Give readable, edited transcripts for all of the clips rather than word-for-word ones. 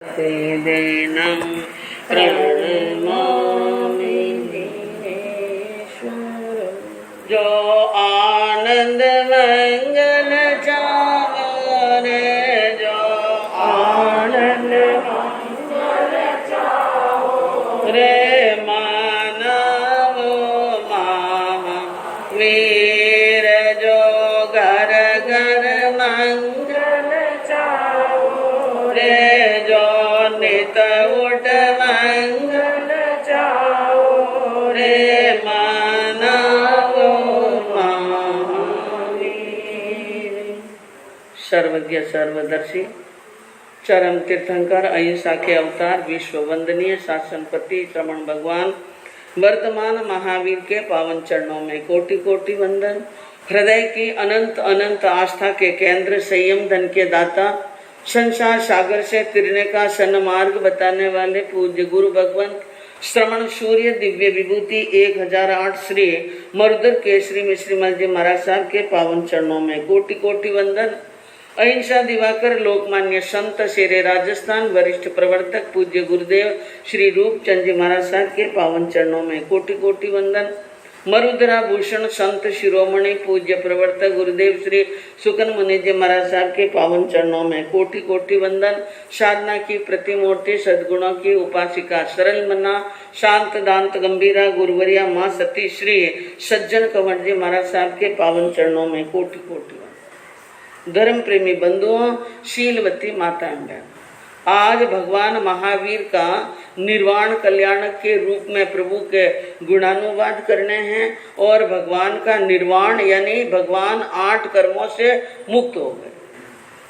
ते देनं प्रणमामि जो आनंद मंगल चावरे, जो आनंद मंगल चावरे, मानव माम वीर जो घर घर मंगल चावरे, जो नित उठ मंगल चावरे, सर्वज्ञ सर्वदर्शी चरम तीर्थंकर अहिंसा के अवतार विश्व वंदनीय शासनपति श्रमण भगवान वर्तमान महावीर के पावन चरणों में कोटि कोटि वंदन। हृदय की अनंत अनंत आस्था के केंद्र, संयम धन के दाता, संसार सागर से तिरने का सन्मार्ग बताने वाले पूज्य गुरु भगवंत श्रमण सूर्य दिव्य विभूति 1008 श्री मरुदर केसरी मिश्रीमल जी महाराज साहब के पावन चरणों में कोटि कोटि वंदन। अहिंसा दिवाकर लोकमान्य संत शेरे राजस्थान वरिष्ठ प्रवर्तक पूज्य गुरुदेव श्री रूपचंद जी महाराज साहब के पावन चरणों में कोटि कोटि वंदन। मरुद्रा भूषण संत शिरोमणि पूज्य प्रवर्तक गुरुदेव श्री सुकन मुनि जी महाराज साहब के पावन चरणों में कोटि कोटि वंदन। साधना की प्रतिमूर्ति सद्गुणों की उपासिका सरल मना शांत दांत गंभीरा गुरुवरिया माँ सती श्री सज्जन कंवर जी महाराज साहब के पावन चरणों में कोटि कोटि। धर्म प्रेमी बंधुओं, शीलवती माताएं बहन, आज भगवान महावीर का निर्वाण कल्याण के रूप में प्रभु के गुणानुवाद करने हैं। और भगवान का निर्वाण यानी भगवान 8 कर्मों से मुक्त हो गए।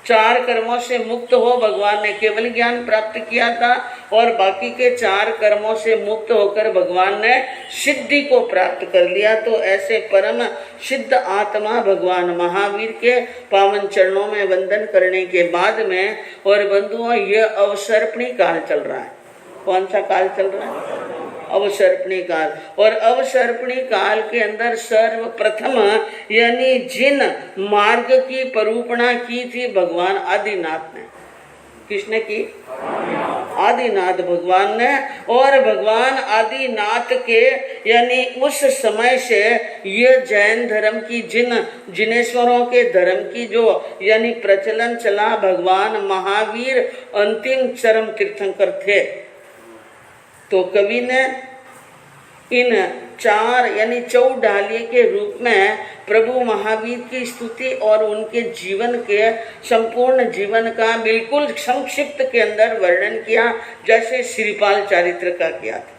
4 कर्मों से मुक्त हो भगवान ने केवल ज्ञान प्राप्त किया था और बाकी के 4 कर्मों से मुक्त होकर भगवान ने सिद्धि को प्राप्त कर लिया। तो ऐसे परम सिद्ध आत्मा भगवान महावीर के पावन चरणों में वंदन करने के बाद में, और बंधुओं यह अवसर्पणी काल चल रहा है। कौन सा काल चल रहा है? अवसर्पणी काल। और अवसर्पणी काल के अंदर सर्वप्रथम यानी जिन मार्ग की परूपणा की थी भगवान आदिनाथ ने। किसने की? आदिनाथ भगवान ने। और भगवान आदिनाथ के यानी उस समय से ये जैन धर्म की जिनेश्वरों के धर्म की जो यानी प्रचलन चला, भगवान महावीर अंतिम चरम तीर्थंकर थे। तो कवि ने इन 4 यानी चौडाली के रूप में प्रभु महावीर की स्तुति और उनके जीवन के संपूर्ण जीवन का बिल्कुल संक्षिप्त के अंदर वर्णन किया, जैसे श्रीपाल चारित्र का किया था।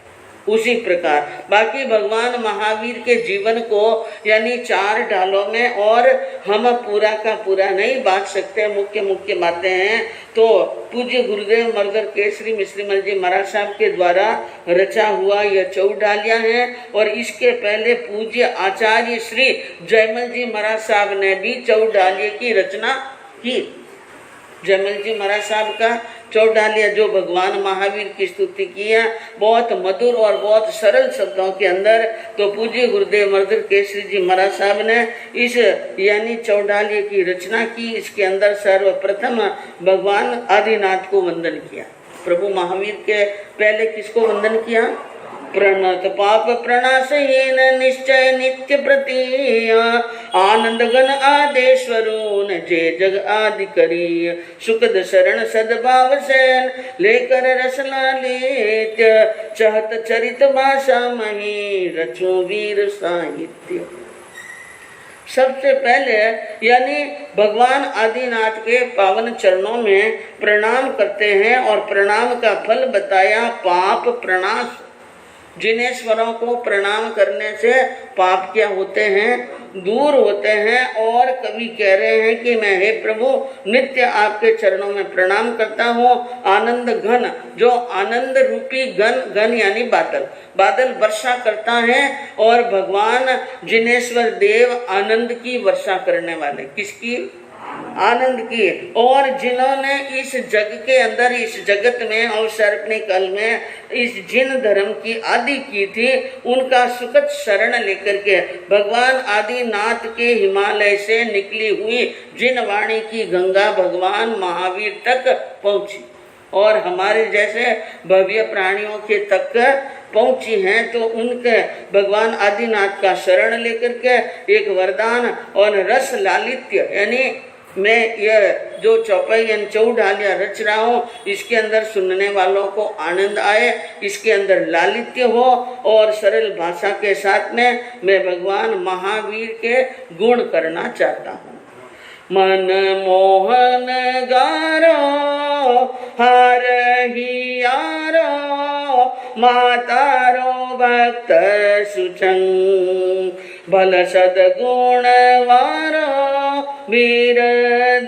उसी प्रकार बाकी भगवान महावीर के जीवन को यानी 4 ढालों में, और हम पूरा का पूरा नहीं बांट सकते, मुख्य मुख्य बातें हैं। तो पूज्य गुरुदेव मरुदर केसरी मिश्रीमल जी महाराज साहब के द्वारा रचा हुआ यह 4 ढालियां हैं। और इसके पहले पूज्य आचार्य श्री जयमल जी महाराज साहब ने भी 4 ढालिये की रचना की। जयमल जी महाराज साहब का 4 ढालियां जो भगवान महावीर की स्तुति की है, बहुत मधुर और बहुत सरल शब्दों के अंदर। तो पूज्य गुरुदेव मरुदर केसरी जी महाराज साहब ने इस यानी 4 ढालिये की रचना की। इसके अंदर सर्वप्रथम भगवान आदिनाथ को वंदन किया। प्रभु महावीर के पहले किसको वंदन किया? प्रणत पाप प्रणाशहीन निश्चय नित्य प्रति आनंद गण आदेश्वरून जे जग आदि करी सुखद शरण सद्भाव सेन लेकर रसना लेत चहत चरित भाषा मही रचो वीर साहित्य। सबसे पहले यानी भगवान आदिनाथ के पावन चरणों में प्रणाम करते हैं और प्रणाम का फल बताया पाप प्रणाश। जिनेश्वरों को प्रणाम करने से पाप क्या होते हैं? दूर होते हैं। और कवि कह रहे हैं कि मैं हे प्रभु नित्य आपके चरणों में प्रणाम करता हूँ। आनंद घन, जो आनंद रूपी घन यानी बादल वर्षा करता है। और भगवान जिनेश्वर देव आनंद की वर्षा करने वाले, किसकी? आनंद की। और जिन्होंने इस जग के अंदर, इस जगत में और सर्पणी काल में इस जिन धर्म की आदि की थी, उनका सुखद शरण लेकर के भगवान आदिनाथ के हिमालय से निकली हुई जिन वाणी की गंगा भगवान महावीर तक पहुंची। और हमारे जैसे भव्य प्राणियों के तक पहुंची हैं, तो उनके भगवान आदिनाथ का शरण लेकर के एक वरदान और रस लालित्य, यानी मैं यह जो चौपाई यानी चौढालिया रच रहा हूँ, इसके अंदर सुनने वालों को आनंद आए, इसके अंदर लालित्य हो, और सरल भाषा के साथ में मैं भगवान महावीर के गुण करना चाहता हूँ। मन मोहन गारो हरहि यारो, मातारो भक्त सुचंग, भल सदगुण वारो, वीर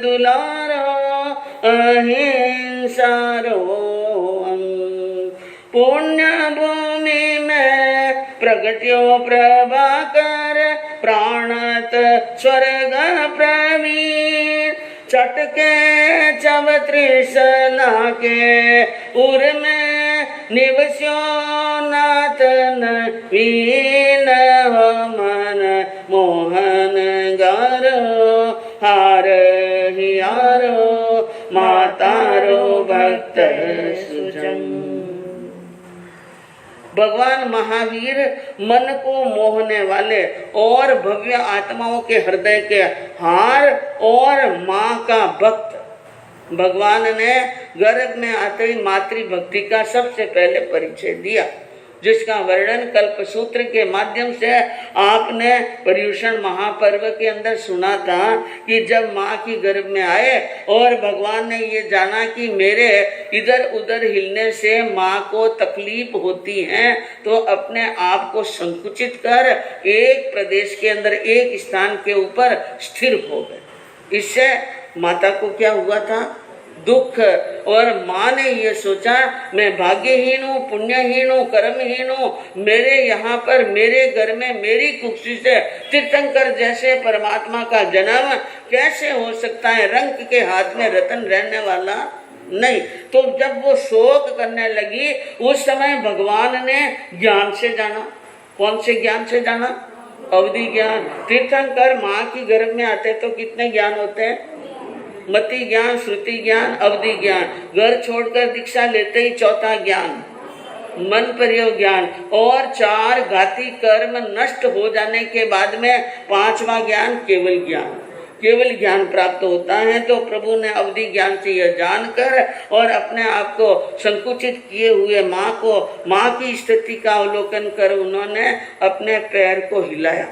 दुलारो, अहिंसारो अंग। पुण्य भूमि में प्रगट्यो प्रभाकर, प्राणत स्वर्ग प्रवीण, चटके चव तृष्णा के उर में, निवस्यो नाथ नवीन, मन मोहन गारो हारहि यारो, मातारो भक्त सुजन। भगवान महावीर मन को मोहने वाले और भव्य आत्माओं के हृदय के हार और माँ का भक्त। भगवान ने गर्भ में आते ही मातृ भक्ति का सबसे पहले परिचय दिया, जिसका वर्णन कल्पसूत्र के माध्यम से आपने पर्युषण महापर्व के अंदर सुना था कि जब माँ की गर्भ में आए और भगवान ने ये जाना कि मेरे इधर उधर हिलने से माँ को तकलीफ होती है, तो अपने आप को संकुचित कर एक प्रदेश के अंदर एक स्थान के ऊपर स्थिर हो गए। इससे माता को क्या हुआ था? दुख। और माँ ने ये सोचा मैं भाग्यहीन हूँ, पुण्यहीन हूँ, कर्महीन हूँ, मेरे यहाँ पर मेरे घर में मेरी कुक्षी से तीर्थंकर जैसे परमात्मा का जन्म कैसे हो सकता है? रंक के हाथ में रतन रहने वाला नहीं। तो जब वो शोक करने लगी, उस समय भगवान ने ज्ञान से जाना। कौन से ज्ञान से जाना? अवधि ज्ञान। तीर्थंकर माँ की गर्भ में आते तो कितने ज्ञान होते हैं? मति ज्ञान, श्रुति ज्ञान, अवधि ज्ञान। घर छोड़कर दीक्षा लेते ही चौथा ज्ञान मन प्रयोग ज्ञान, और 4 घाती कर्म नष्ट हो जाने के बाद में 5वां ज्ञान केवल ज्ञान। केवल ज्ञान प्राप्त होता है। तो प्रभु ने अवधि ज्ञान से यह जानकर और अपने आप को संकुचित किए हुए माँ की स्थिति का अवलोकन कर उन्होंने अपने पैर को हिलाया,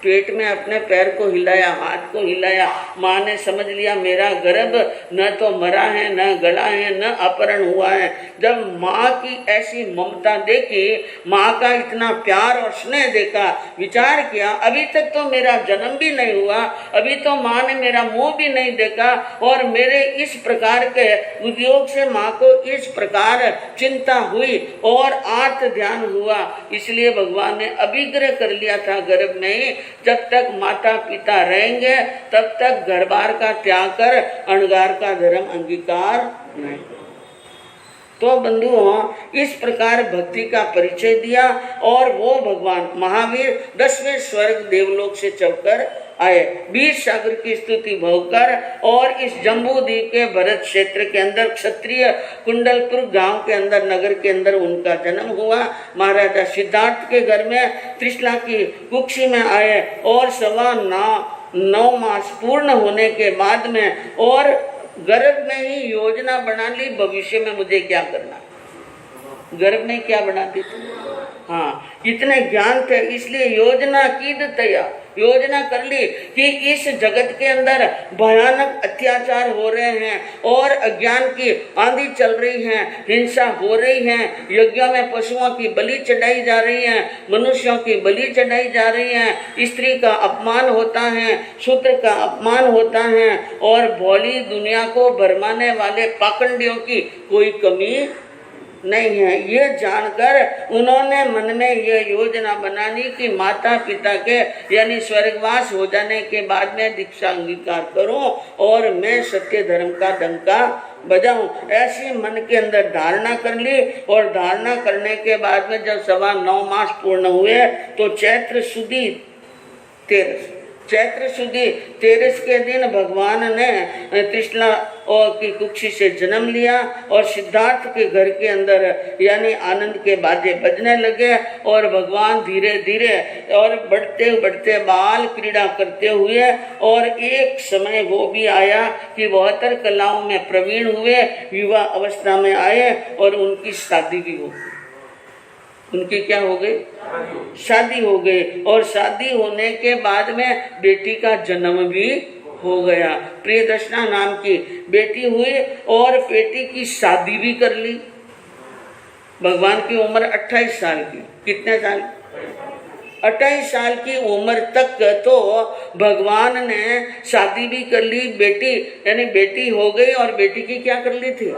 पेट में अपने पैर को हिलाया, हाथ को हिलाया। माँ ने समझ लिया मेरा गर्भ न तो मरा है, न गला है, न अपहरण हुआ है। जब माँ की ऐसी ममता देखी, माँ का इतना प्यार और स्नेह देखा, विचार किया अभी तक तो मेरा जन्म भी नहीं हुआ, अभी तो माँ ने मेरा मुंह भी नहीं देखा, और मेरे इस प्रकार के उद्योग से माँ को इस प्रकार चिंता हुई और आर्त ध्यान हुआ। इसलिए भगवान ने अभिग्रह कर लिया था गर्भ में ही, जब तक माता पिता रहेंगे तब तक घर बार का त्याग कर अणगार का धर्म अंगीकार नहीं। तो बंधुओं, इस प्रकार भक्ति का परिचय दिया, और वो भगवान महावीर 10वें स्वर्ग देवलोक से चलकर आए, 20 सागर की स्तुति भोगकर, और इस जम्बू द्वीप के भरत क्षेत्र के अंदर क्षत्रिय कुंडलपुर गांव के अंदर, नगर के अंदर उनका जन्म हुआ। महाराजा सिद्धार्थ के घर में त्रिशला की कुक्षी में आए, और 9.25 मास पूर्ण होने के बाद में और गर्भ में ही योजना बना ली, भविष्य में मुझे क्या करना। गर्भ में क्या बना दी थी? हाँ, इतने ज्ञान थे, इसलिए योजना की तैयार योजना कर ली कि इस जगत के अंदर भयानक अत्याचार हो रहे हैं और अज्ञान की आंधी चल रही है, हिंसा हो रही है, यज्ञों में पशुओं की बलि चढ़ाई जा रही है, मनुष्यों की बलि चढ़ाई जा रही है, स्त्री का अपमान होता है, शूद्र का अपमान होता है, और भोली दुनिया को भरमाने वाले पाखंडियों की कोई कमी नहीं है। ये जानकर उन्होंने मन में यह योजना बनानी कि माता पिता के यानी स्वर्गवास हो जाने के बाद में दीक्षा अंगीकार करूं और मैं सत्य धर्म का डंका बजाऊं। ऐसी मन के अंदर धारणा कर ली, और धारणा करने के बाद में जब 9.25 मास पूर्ण हुए तो चैत्र सुदी 13 चैत्र शुद्धि 13 के दिन भगवान ने त्रिशला की कुक्षी से जन्म लिया और सिद्धार्थ के घर के अंदर यानी आनंद के बाजे बजने लगे और भगवान धीरे धीरे और बढ़ते बढ़ते बाल क्रीड़ा करते हुए और एक समय वो भी आया कि 72 कलाओं में प्रवीण हुए, युवा अवस्था में आए और उनकी शादी भी हो गई। उनकी क्या हो गई? शादी हो गई और शादी होने के बाद में बेटी का जन्म भी हो गया। प्रियदर्शना नाम की बेटी हुई और बेटी की शादी भी कर ली। भगवान की उम्र 28 साल की। कितने साल? 28 साल की उम्र तक तो भगवान ने शादी भी कर ली, बेटी यानी बेटी हो गई और बेटी की क्या कर ली थी?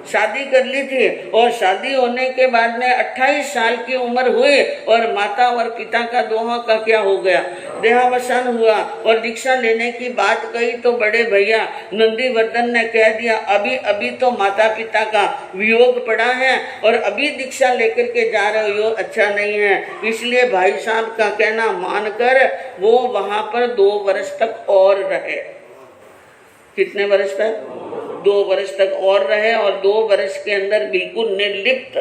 शादी कर ली थी। और शादी होने के बाद में 28 साल की उम्र हुई और माता और पिता का दोनों का क्या हो गया? देहावसान हुआ। और दीक्षा लेने की बात कही तो बड़े भैया नंदीवर्धन ने कह दिया अभी अभी तो माता पिता का वियोग पड़ा है और अभी दीक्षा लेकर के जा रहे हो, अच्छा नहीं है। इसलिए भाई साहब का कहना मानकर वो वहां पर 2 वर्ष तक और रहे। कितने वर्ष तक? 2 वर्ष तक और रहे और 2 वर्ष के अंदर बिल्कुल निर्लिप्त,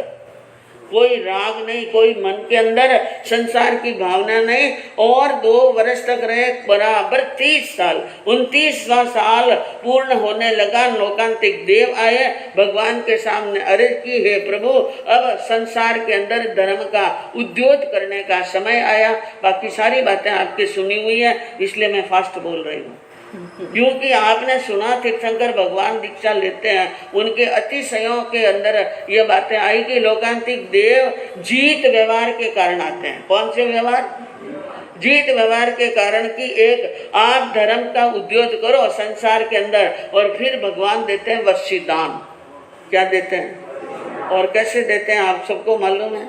कोई राग नहीं, कोई मन के अंदर संसार की भावना नहीं और 2 वर्ष तक रहे। बराबर 30 साल 29वां साल पूर्ण होने लगा। लोकांतिक देव आए, भगवान के सामने अर्ज की, हे प्रभु अब संसार के अंदर धर्म का उद्योग करने का समय आया। बाकी सारी बातें आपकी सुनी हुई है, इसलिए मैं फास्ट बोल रही हूँ क्योंकि आपने सुना तीर्थंकर भगवान दीक्षा लेते हैं, उनके अतिशयों के अंदर ये बातें आई कि लोकांतिक देव जीत व्यवहार के कारण आते हैं। कौन से व्यवहार? जीत व्यवहार के कारण कि एक आप धर्म का उद्योग करो संसार के अंदर और फिर भगवान देते हैं वशीदान। क्या देते हैं और कैसे देते हैं आप सबको मालूम है?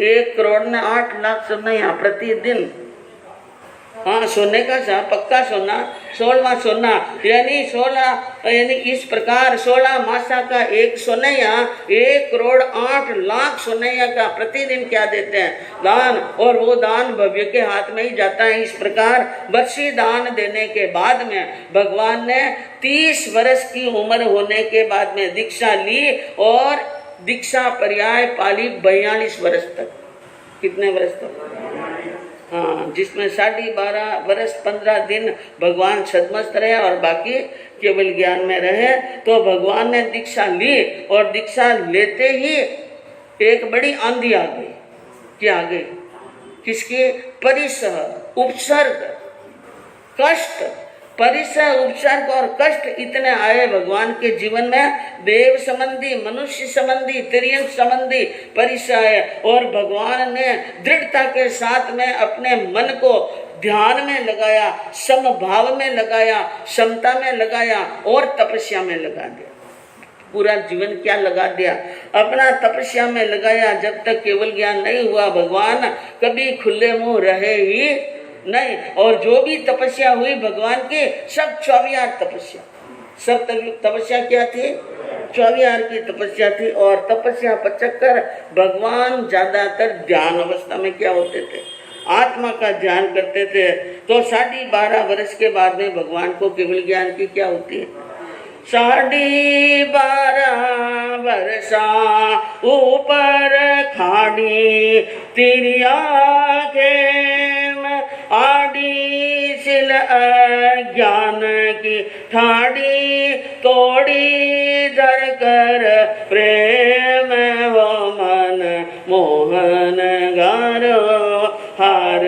1 करोड़ ने 8 लाख सोना यहाँ प्रतिदिन। हाँ, सोने का सा पक्का सोना, 16वां सोना यानी 16 यानी इस प्रकार 16 मासा का एक सोनैया 1 करोड़ 8 लाख सोनैया का प्रतिदिन क्या देते हैं? दान। और वो दान भव्य के हाथ में ही जाता है। इस प्रकार वर्षी दान देने के बाद में भगवान ने 30 वर्ष की उम्र होने के बाद में दीक्षा ली और दीक्षा पर्याय पाली 42 वर्ष तक। कितने वर्ष तक? हाँ, जिसमें 12.5 वर्ष 15 दिन भगवान सदमस्त रहे और बाकी केवल ज्ञान में रहे। तो भगवान ने दीक्षा ली और दीक्षा लेते ही एक बड़ी आंधी आ गई। क्या आ गई? किसकी? परिसह, उपसर्ग, कष्ट। परिसर, उपसर्ग और कष्ट इतने आए भगवान के जीवन में, देव संबंधी, मनुष्य संबंधी, तिर्यक संबंधी परिसर। और भगवान ने दृढ़ता के साथ में अपने मन को ध्यान में लगाया, समभाव में लगाया, समता में लगाया और तपस्या में लगा दिया। पूरा जीवन क्या लगा दिया? अपना तपस्या में लगाया। जब तक केवल ज्ञान नहीं हुआ भगवान कभी खुले मुंह रहे ही नहीं। और जो भी तपस्या हुई भगवान की सब 24 तपस्या, सब तपस्या क्या थी? 24 की तपस्या थी। और तपस्या पचकर भगवान ज्यादातर ध्यान अवस्था में क्या होते थे? आत्मा का ध्यान करते थे। तो 12.5 वर्ष के बाद में भगवान को केवल ज्ञान की क्या होती है? 12.5 वर्षा ऊपर खाड़ी तिरिया के आड़ी सिल ज्ञान की ठाड़ी तोड़ी धर कर प्रेम वो मन मोहन गारो हार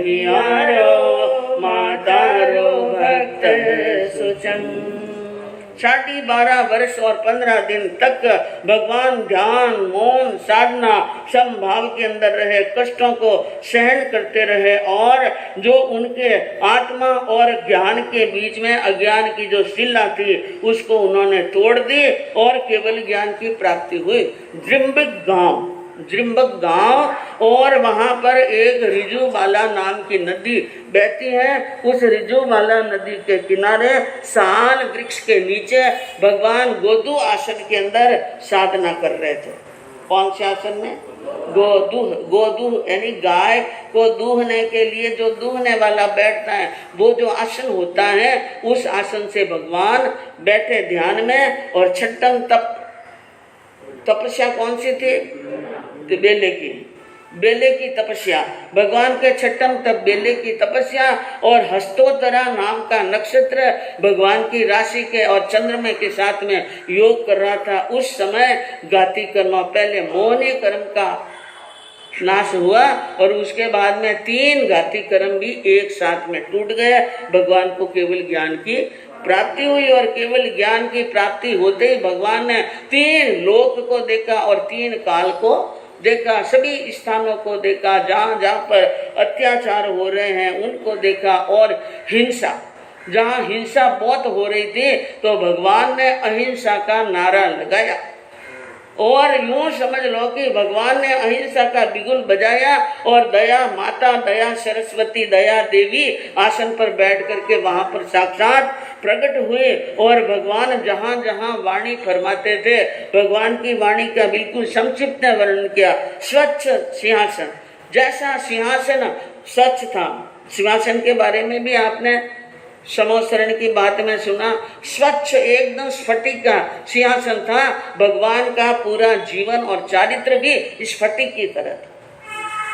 हियारो मातारो भक्त सुचन। 12.5 वर्ष और 15 दिन तक भगवान ध्यान, मौन, साधना, समभाव के अंदर रहे, कष्टों को सहन करते रहे और जो उनके आत्मा और ज्ञान के बीच में अज्ञान की जो शिला थी उसको उन्होंने तोड़ दी और केवल ज्ञान की प्राप्ति हुई। जृंबक गांव और वहां पर एक रिजुबाला नाम की नदी बहती है। उस रिजुबाला नदी के किनारे साल वृक्ष के नीचे भगवान गोदू आसन के अंदर साधना कर रहे थे। कौन से आसन में? गोदूह। गोदूह यानी गाय को दूहने के लिए जो दूहने वाला बैठता है, वो जो आसन होता है, उस आसन से भगवान बैठे ध्यान में। और छठम तपस्या कौन सी थी? तो बेले की तपस्या। भगवान के छठम तप बेले की तपस्या। और हस्तोत्तरा नाम का नक्षत्र भगवान की राशि के और चंद्रमा के साथ में योग कर रहा था। उस समय घाती कर्म, पहले मोहनी कर्म का नाश हुआ और उसके बाद में 3 घाती कर्म भी एक साथ में टूट गए। भगवान को केवल ज्ञान की प्राप्ति हुई और केवल ज्ञान की प्राप्ति होते ही भगवान ने 3 लोक को देखा और 3 काल को देखा, सभी स्थानों को देखा जहाँ जहाँ पर अत्याचार हो रहे हैं उनको देखा। और हिंसा, जहाँ हिंसा बहुत हो रही थी तो भगवान ने अहिंसा का नारा लगाया। और यूं समझ लो कि भगवान ने अहिंसा का बिगुल बजाया और दया माता, दया सरस्वती, दया देवी आसन पर बैठ करके वहां पर साक्षात प्रकट हुए। और भगवान जहां जहां वाणी फरमाते थे, भगवान की वाणी का बिल्कुल संक्षिप्त वर्णन किया। स्वच्छ सिंहासन, जैसा सिंहासन स्वच्छ था, सिंहासन के बारे में भी आपने समोसरण की बात में सुना। स्वच्छ एकदम स्फटिक का सिंहासन था। भगवान का पूरा जीवन और चारित्र भी स्फटिक की तरह था,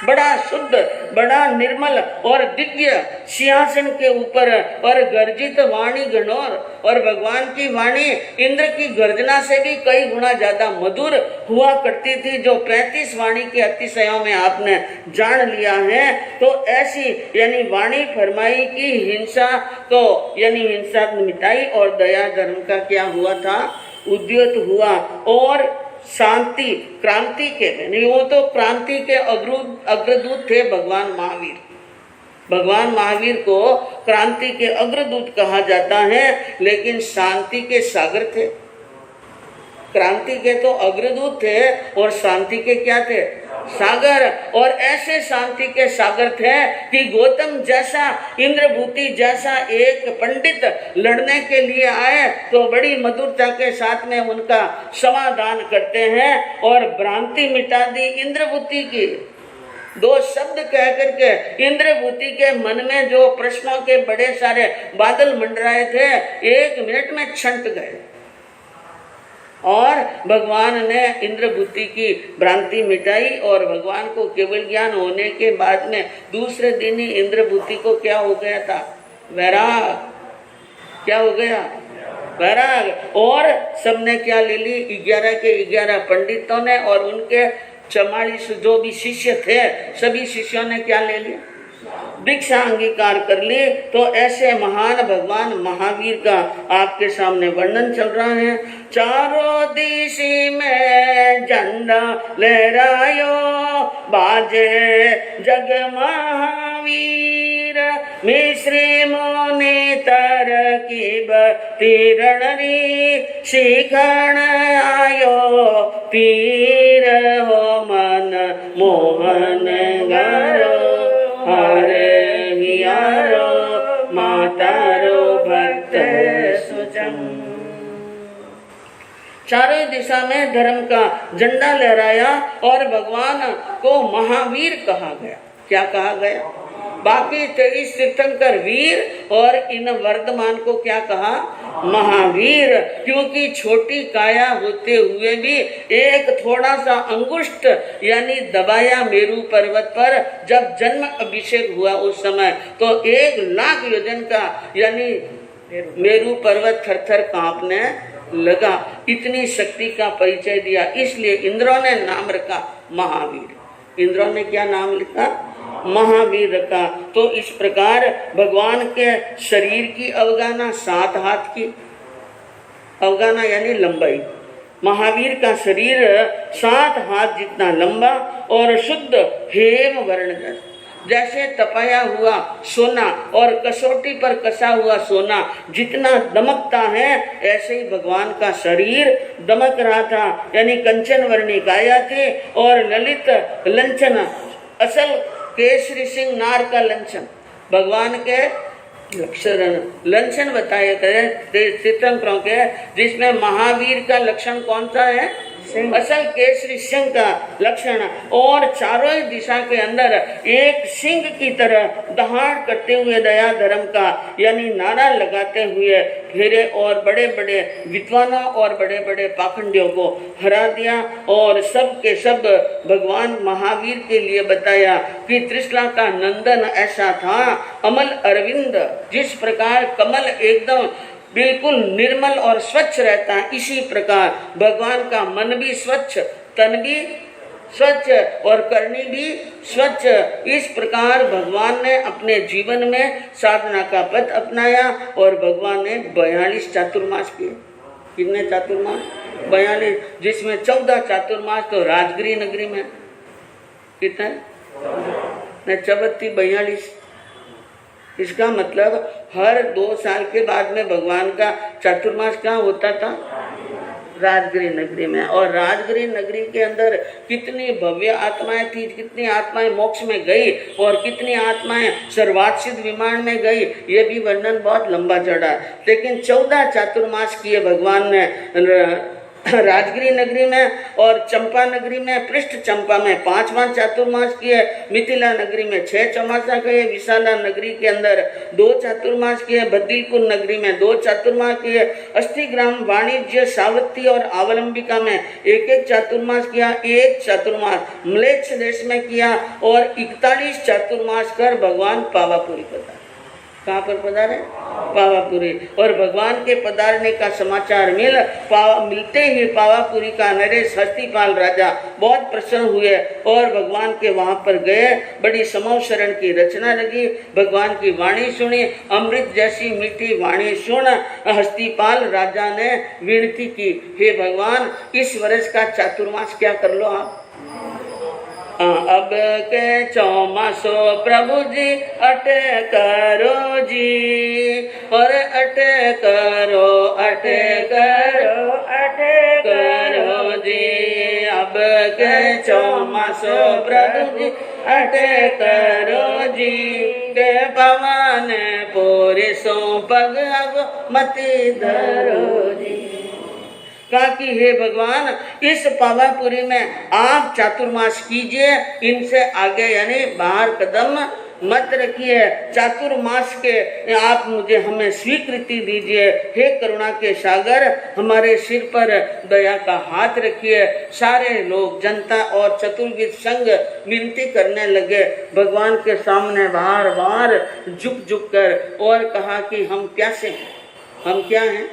बड़ा शुद्ध, बड़ा निर्मल और दिव्य सिंहासन के ऊपर। और गर्जित वाणी घनौर, और भगवान की वाणी इंद्र की गर्जना से भी कई गुना ज्यादा मधुर हुआ करती थी, जो 35 वाणी के अतिशयों में आपने जान लिया है। तो ऐसी यानी वाणी फरमाई की हिंसा को यानी हिंसा मिटाई और दया धर्म का क्या हुआ था? उद्योत हुआ। और शांति क्रांति के नहीं, वो तो क्रांति के अग्रदूत थे भगवान महावीर। भगवान महावीर को क्रांति के अग्रदूत कहा जाता है, लेकिन शांति के सागर थे। क्रांति के तो अग्रदूत थे और शांति के क्या थे? सागर। और ऐसे शांति के सागर थे कि गौतम जैसा, इंद्रभूति जैसा एक पंडित लड़ने के लिए आए तो बड़ी मधुरता के साथ में उनका समाधान करते हैं और भ्रांति मिटा दी इंद्रभूति की। 2 शब्द कह करके इंद्रभूति के मन में जो प्रश्नों के बड़े सारे बादल मंडराए थे, 1 मिनट में छंट गए। और भगवान ने इंद्रभूति की भ्रांति मिटाई और भगवान को केवल ज्ञान होने के बाद में दूसरे दिन ही इंद्रभूति को क्या हो गया था? वैराग। क्या हो गया? वैराग। और सबने क्या ले ली? 11 के 11 पंडितों ने और उनके 44 जो भी शिष्य थे, सभी शिष्यों ने क्या ले लिया? दीक्षा अंगीकार कर ली। तो ऐसे महान भगवान महावीर का आपके सामने वर्णन चल रहा है। चारों दिशा में झंडा लहरायो, बाजे जग महावीर, मिश्री मोने तरकीब तीरणरी, शिखण आयो पीर हो मन मोहन गारो, हरे हियारो मातारो भक्त सुजन। चारों दिशा में धर्म का झंडा लहराया और भगवान को महावीर कहा गया। क्या कहा गया? बाकी 23 तीर्थंकर वीर और इन वर्तमान को क्या कहा? महावीर। क्योंकि छोटी काया होते हुए भी एक थोड़ा सा अंगुष्ठ यानी दबाया मेरू पर्वत पर जब जन्म अभिषेक हुआ उस समय, तो 1 लाख योजन का यानी मेरू पर्वत थर-थर कांपने लगा। इतनी शक्ति का परिचय दिया, इसलिए इंद्रों ने नाम रखा महावीर। इंद्रों ने क्या नाम लिखा? महावीर रखा। तो इस प्रकार भगवान के शरीर की अवगाना 7 हाथ की अवगाना यानी लंबाई। महावीर का शरीर 7 हाथ जितना लंबा और शुद्ध हेम वर्ण, जैसे तपाया हुआ सोना और कसौटी पर कसा हुआ सोना जितना दमकता है, ऐसे ही भगवान का शरीर दमक रहा था। यानी कंचन वर्णी काया थी और ललित लंचन, असल केसरी सिंह नार का लंचन भगवान के लक्षण बताए गए तीर्थंकरों के, जिसमें महावीर का लक्षण कौन सा है? असल केसरी सिंह का लक्षण, और चारों ही दिशा के अंदर एक सिंह की तरह दहाड़ करते हुए दया धर्म का यानी नारा लगाते हुए फिरे और बड़े बड़े विद्वानों और बड़े बड़े पाखंडियों को हरा दिया और सब के सब भगवान महावीर के लिए बताया कि त्रिशला का नंदन ऐसा था अमल अरविंद, जिस प्रकार कमल एकदम बिल्कुल निर्मल और स्वच्छ रहता है, इसी प्रकार भगवान का मन भी स्वच्छ, तन भी स्वच्छ और करनी भी स्वच्छ। इस प्रकार भगवान ने अपने जीवन में साधना का पथ अपनाया और भगवान ने 42 चातुर्मास किए। कितने चातुर्मास? 42, जिसमें 14 चातुर्मास तो राजगिरी नगरी में। कितने? 42। इसका मतलब हर 2 साल के बाद में भगवान का चातुर्मास कहाँ होता था? राजगिरी नगरी में। और राजगिरी नगरी के अंदर कितनी भव्य आत्माएं थी, कितनी आत्माएं मोक्ष में गई और कितनी आत्माएं सर्वासिद्ध विमान में गई, ये भी वर्णन बहुत लंबा चढ़ा। लेकिन 14 चातुर्मास किए भगवान ने राजगिरी नगरी में, और चंपा नगरी में, पृष्ठ चंपा में 5वां चातुर्मास किए, मिथिला नगरी में 6 चौमासा किए, विशाला नगरी के अंदर 2 चातुर्मास किए, बद्रीपुर नगरी में 2 चातुर्मास किए, अस्थिग्राम, वाणिज्य, सावत्ती और अवलंबिका में 1-1 चातुर्मास किया, 1 चातुर्मास म्लेच्छ देश में किया और 41 चातुर्मास कर भगवान पावापुरी पधारे। कहाँ पर पधारे? पावापुरी। और भगवान के पधारने का समाचार मिलते ही पावापुरी का नरेश हस्तिपाल राजा बहुत प्रसन्न हुए और भगवान के वहां पर गए। बड़ी समूह शरण की रचना लगी, भगवान की वाणी सुनी, अमृत जैसी मीठी वाणी सुन हस्तिपाल राजा ने विनती की, हे भगवान इस वर्ष का चातुर्मास क्या कर लो आप। अब के चौमासो प्रभु जी अटे करो जी, और अटे करो जी। अब के चौमासो प्रभु जी अटे करो जी, के पवन पोरे सो पग मति धरो जी। कहा कि हे भगवान इस पावापुरी में आप चातुर्मास कीजिए, इनसे आगे यानी बाहर कदम मत रखिए। चातुर्मास के आप मुझे हमें स्वीकृति दीजिए। हे करुणा के सागर, हमारे सिर पर दया का हाथ रखिए। सारे लोग जनता और चतुर्विद संघ विनती करने लगे भगवान के सामने बार बार झुक कर, और कहा कि हम प्यासे हैं। हम क्या हैं?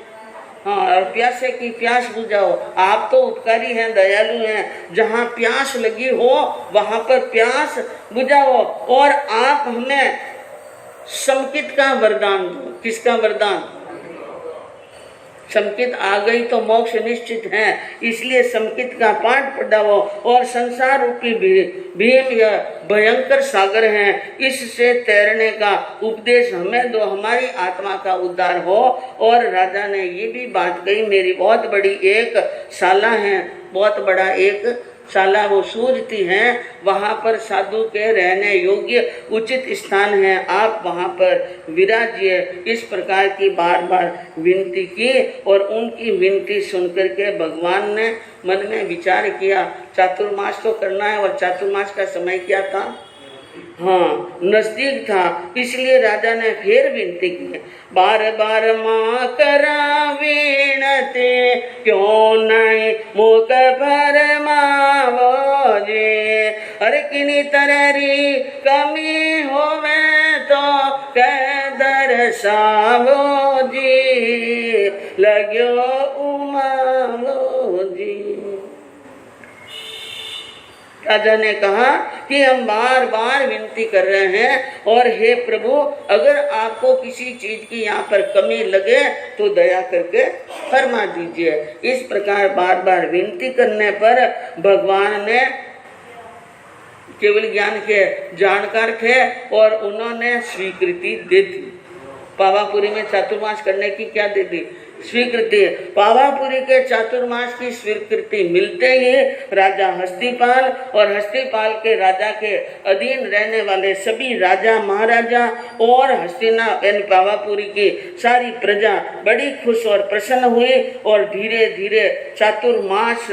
हाँ, और प्यासे की प्यास बुझाओ। आप तो उपकारी हैं, दयालु हैं, जहाँ प्यास लगी हो वहाँ पर प्यास बुझाओ। और आप हमें समकित का वरदान दो। किसका वरदान? समकित आ गई तो मोक्ष निश्चित है, इसलिए समकित का पाठ पढ़ाओ। और संसार रूपी भीम यह भयंकर सागर है, इससे तैरने का उपदेश हमें दो, हमारी आत्मा का उद्धार हो। और राजा ने ये भी बात कही, मेरी बहुत बड़ी एक शाला है, बहुत बड़ा एक शाला वो सूझती हैं, वहाँ पर साधु के रहने योग्य उचित स्थान है, आप वहाँ पर विराजिए। इस प्रकार की बार बार विनती की और उनकी विनती सुनकर के भगवान ने मन में विचार किया चातुर्मास तो करना है। और चातुर्मास का समय क्या था? हाँ, नजदीक था, इसलिए राजा ने फिर विनती की, बार बार माँ करा विनती, क्यों नहीं मुख फरमावो जी। अरे किनी तररी कमी होवे तो कह दर्शावो जी, लग्यो उमावो जी। राजा ने कहा कि हम बार बार विनती कर रहे हैं, और हे प्रभु अगर आपको किसी चीज की यहाँ पर कमी लगे तो दया करके फरमा दीजिए। इस प्रकार बार बार विनती करने पर भगवान ने केवल ज्ञान के जानकार थे और उन्होंने स्वीकृति दे दी। पावापुरी में चातुर्मास करने की क्या दे दी? स्वीकृति। पावापुरी के चातुर्मास की स्वीकृति मिलते ही राजा हस्तिपाल और हस्तिपाल के राजा के अधीन रहने वाले सभी राजा महाराजा और हस्तिना यानी पावापुरी की सारी प्रजा बड़ी खुश और प्रसन्न हुई। और धीरे धीरे चातुर्मास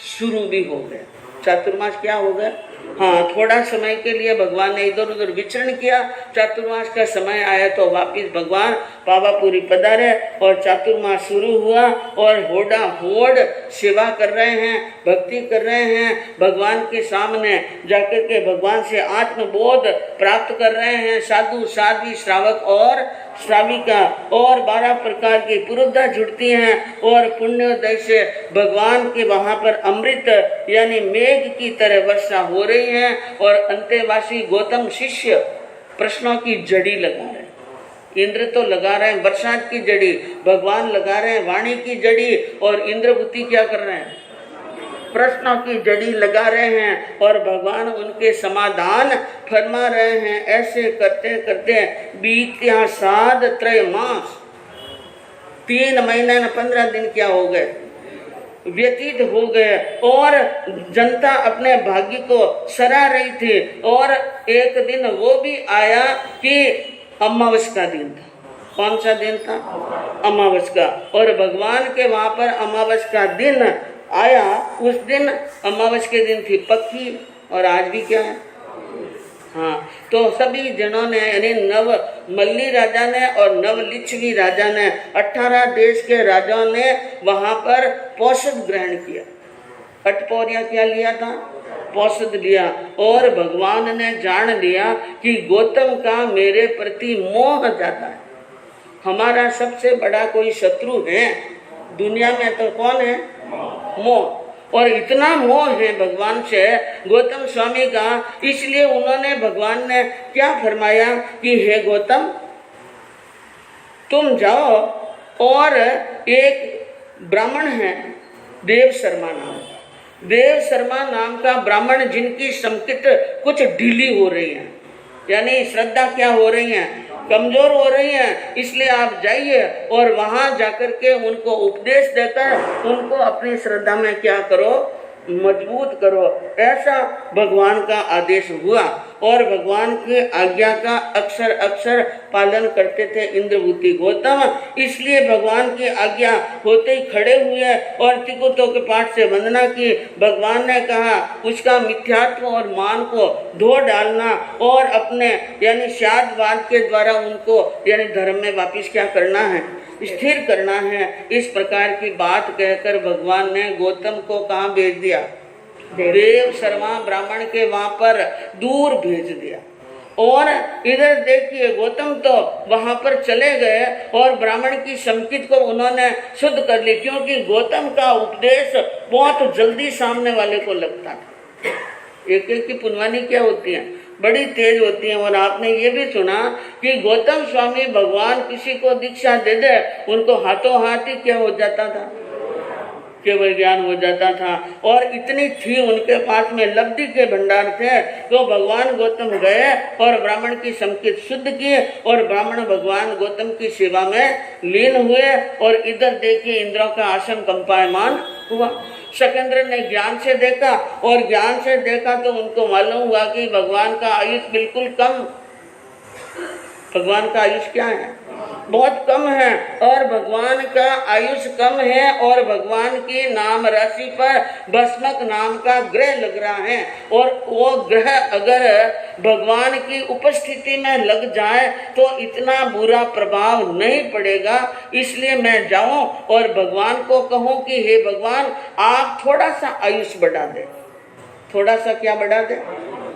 शुरू भी हो गया। चातुर्मास क्या हो गया? हाँ, थोड़ा समय के लिए भगवान ने इधर उधर विचरण किया। चातुर्मास का समय आया तो वापिस भगवान पावापुरी पधारे और चातुर्मास शुरू हुआ और होड़ा होड़ सेवा कर रहे हैं, भक्ति कर रहे हैं। भगवान के सामने जाकर के भगवान से आत्मबोध प्राप्त कर रहे हैं। साधु साध्वी श्रावक और श्राविका और 12 प्रकार की पुरुधा जुड़ती हैं और पुण्योदय से भगवान के वहां पर अमृत यानी मेघ की तरह वर्षा हो रही है। और अंतेवासी गौतम शिष्य प्रश्नों की जड़ी लगा रहे हैं। इंद्र तो लगा रहे हैं बरसात की जड़ी, भगवान लगा रहे हैं वाणी की जड़ी, और इंद्रभूति क्या कर रहे हैं? प्रश्नों की जड़ी लगा रहे हैं और भगवान उनके समाधान फरमा रहे हैं। ऐसे करते करते बीत्या 7 त्रय मास, 3 महीने 15 दिन क्या हो गए? व्यतीत हो गए और जनता अपने भाग्य को सराह रही थी। और एक दिन वो भी आया कि अमावस का दिन था। कौन सा दिन था? अमावस का। और भगवान के वहां पर अमावस का दिन आया। उस दिन अमावस के दिन थी पक्की, और आज भी क्या है? हाँ, तो सभी जनों ने यानी नव मल्ली राजा ने और नव लिच्छवी राजा ने 18 देश के राजाओं ने वहां पर पौषध ग्रहण किया। अटपोरिया क्या लिया था? पौषध लिया। और भगवान ने जान लिया कि गौतम का मेरे प्रति मोह ज्यादा है। हमारा सबसे बड़ा कोई शत्रु है दुनिया में तो कौन है? मोह। और इतना मोह है भगवान से गौतम स्वामी का, इसलिए उन्होंने भगवान ने क्या फरमाया कि हे गौतम, तुम जाओ और एक ब्राह्मण है देव शर्मा नाम, देव शर्मा नाम का ब्राह्मण जिनकी संकित कुछ ढीली हो रही है, यानी श्रद्धा क्या हो रही है? कमजोर हो रही है। इसलिए आप जाइए और वहां जाकर के उनको उपदेश देकर उनको अपनी श्रद्धा में क्या करो? मजबूत करो। ऐसा भगवान का आदेश हुआ और भगवान की आज्ञा का अक्सर अक्सर पालन करते थे इंद्रभूति गौतम। इसलिए भगवान की आज्ञा होते ही खड़े हुए और तिकुतों के पाठ से वंदना की। भगवान ने कहा उसका मिथ्यात्व और मान को धो डालना और अपने यानी शादवाद के द्वारा उनको यानी धर्म में वापिस क्या करना है? स्थिर करना है। इस प्रकार की बात कहकर भगवान ने गौतम को कहाँ भेज दिया? देव शर्मा ब्राह्मण के वहां पर दूर भेज दिया। और इधर देखिए गौतम तो वहां पर चले गए और ब्राह्मण की संकित को उन्होंने शुद्ध कर ली, क्योंकि गौतम का उपदेश बहुत जल्दी सामने वाले को लगता था। एक एक की पुनवानी क्या होती है? बड़ी तेज होती है। और आपने ये भी सुना कि गौतम स्वामी भगवान किसी को दीक्षा दे दे, उनको हाथों हाथ ही क्या हो जाता था? केवल ज्ञान हो जाता था। और इतनी थी उनके पास में लब्धि के भंडार थे। तो भगवान गौतम गए और ब्राह्मण की संकित शुद्ध किए और ब्राह्मण भगवान गौतम की सेवा में लीन हुए। और इधर देखिए इंद्रों का आसन कंपायमान हुआ। शकेंद्र ने ज्ञान से देखा और ज्ञान से देखा तो उनको मालूम हुआ कि भगवान का आयुष बिल्कुल कम। भगवान का आयुष क्या है? बहुत कम है। और भगवान का आयुष कम है और भगवान की नाम राशि पर भस्मक नाम का ग्रह लग रहा है। और वो ग्रह अगर भगवान की उपस्थिति में लग जाए तो इतना बुरा प्रभाव नहीं पड़ेगा। इसलिए मैं जाऊं और भगवान को कहूं कि हे भगवान, आप थोड़ा सा आयुष बढ़ा दे। थोड़ा सा क्या बढ़ा दे?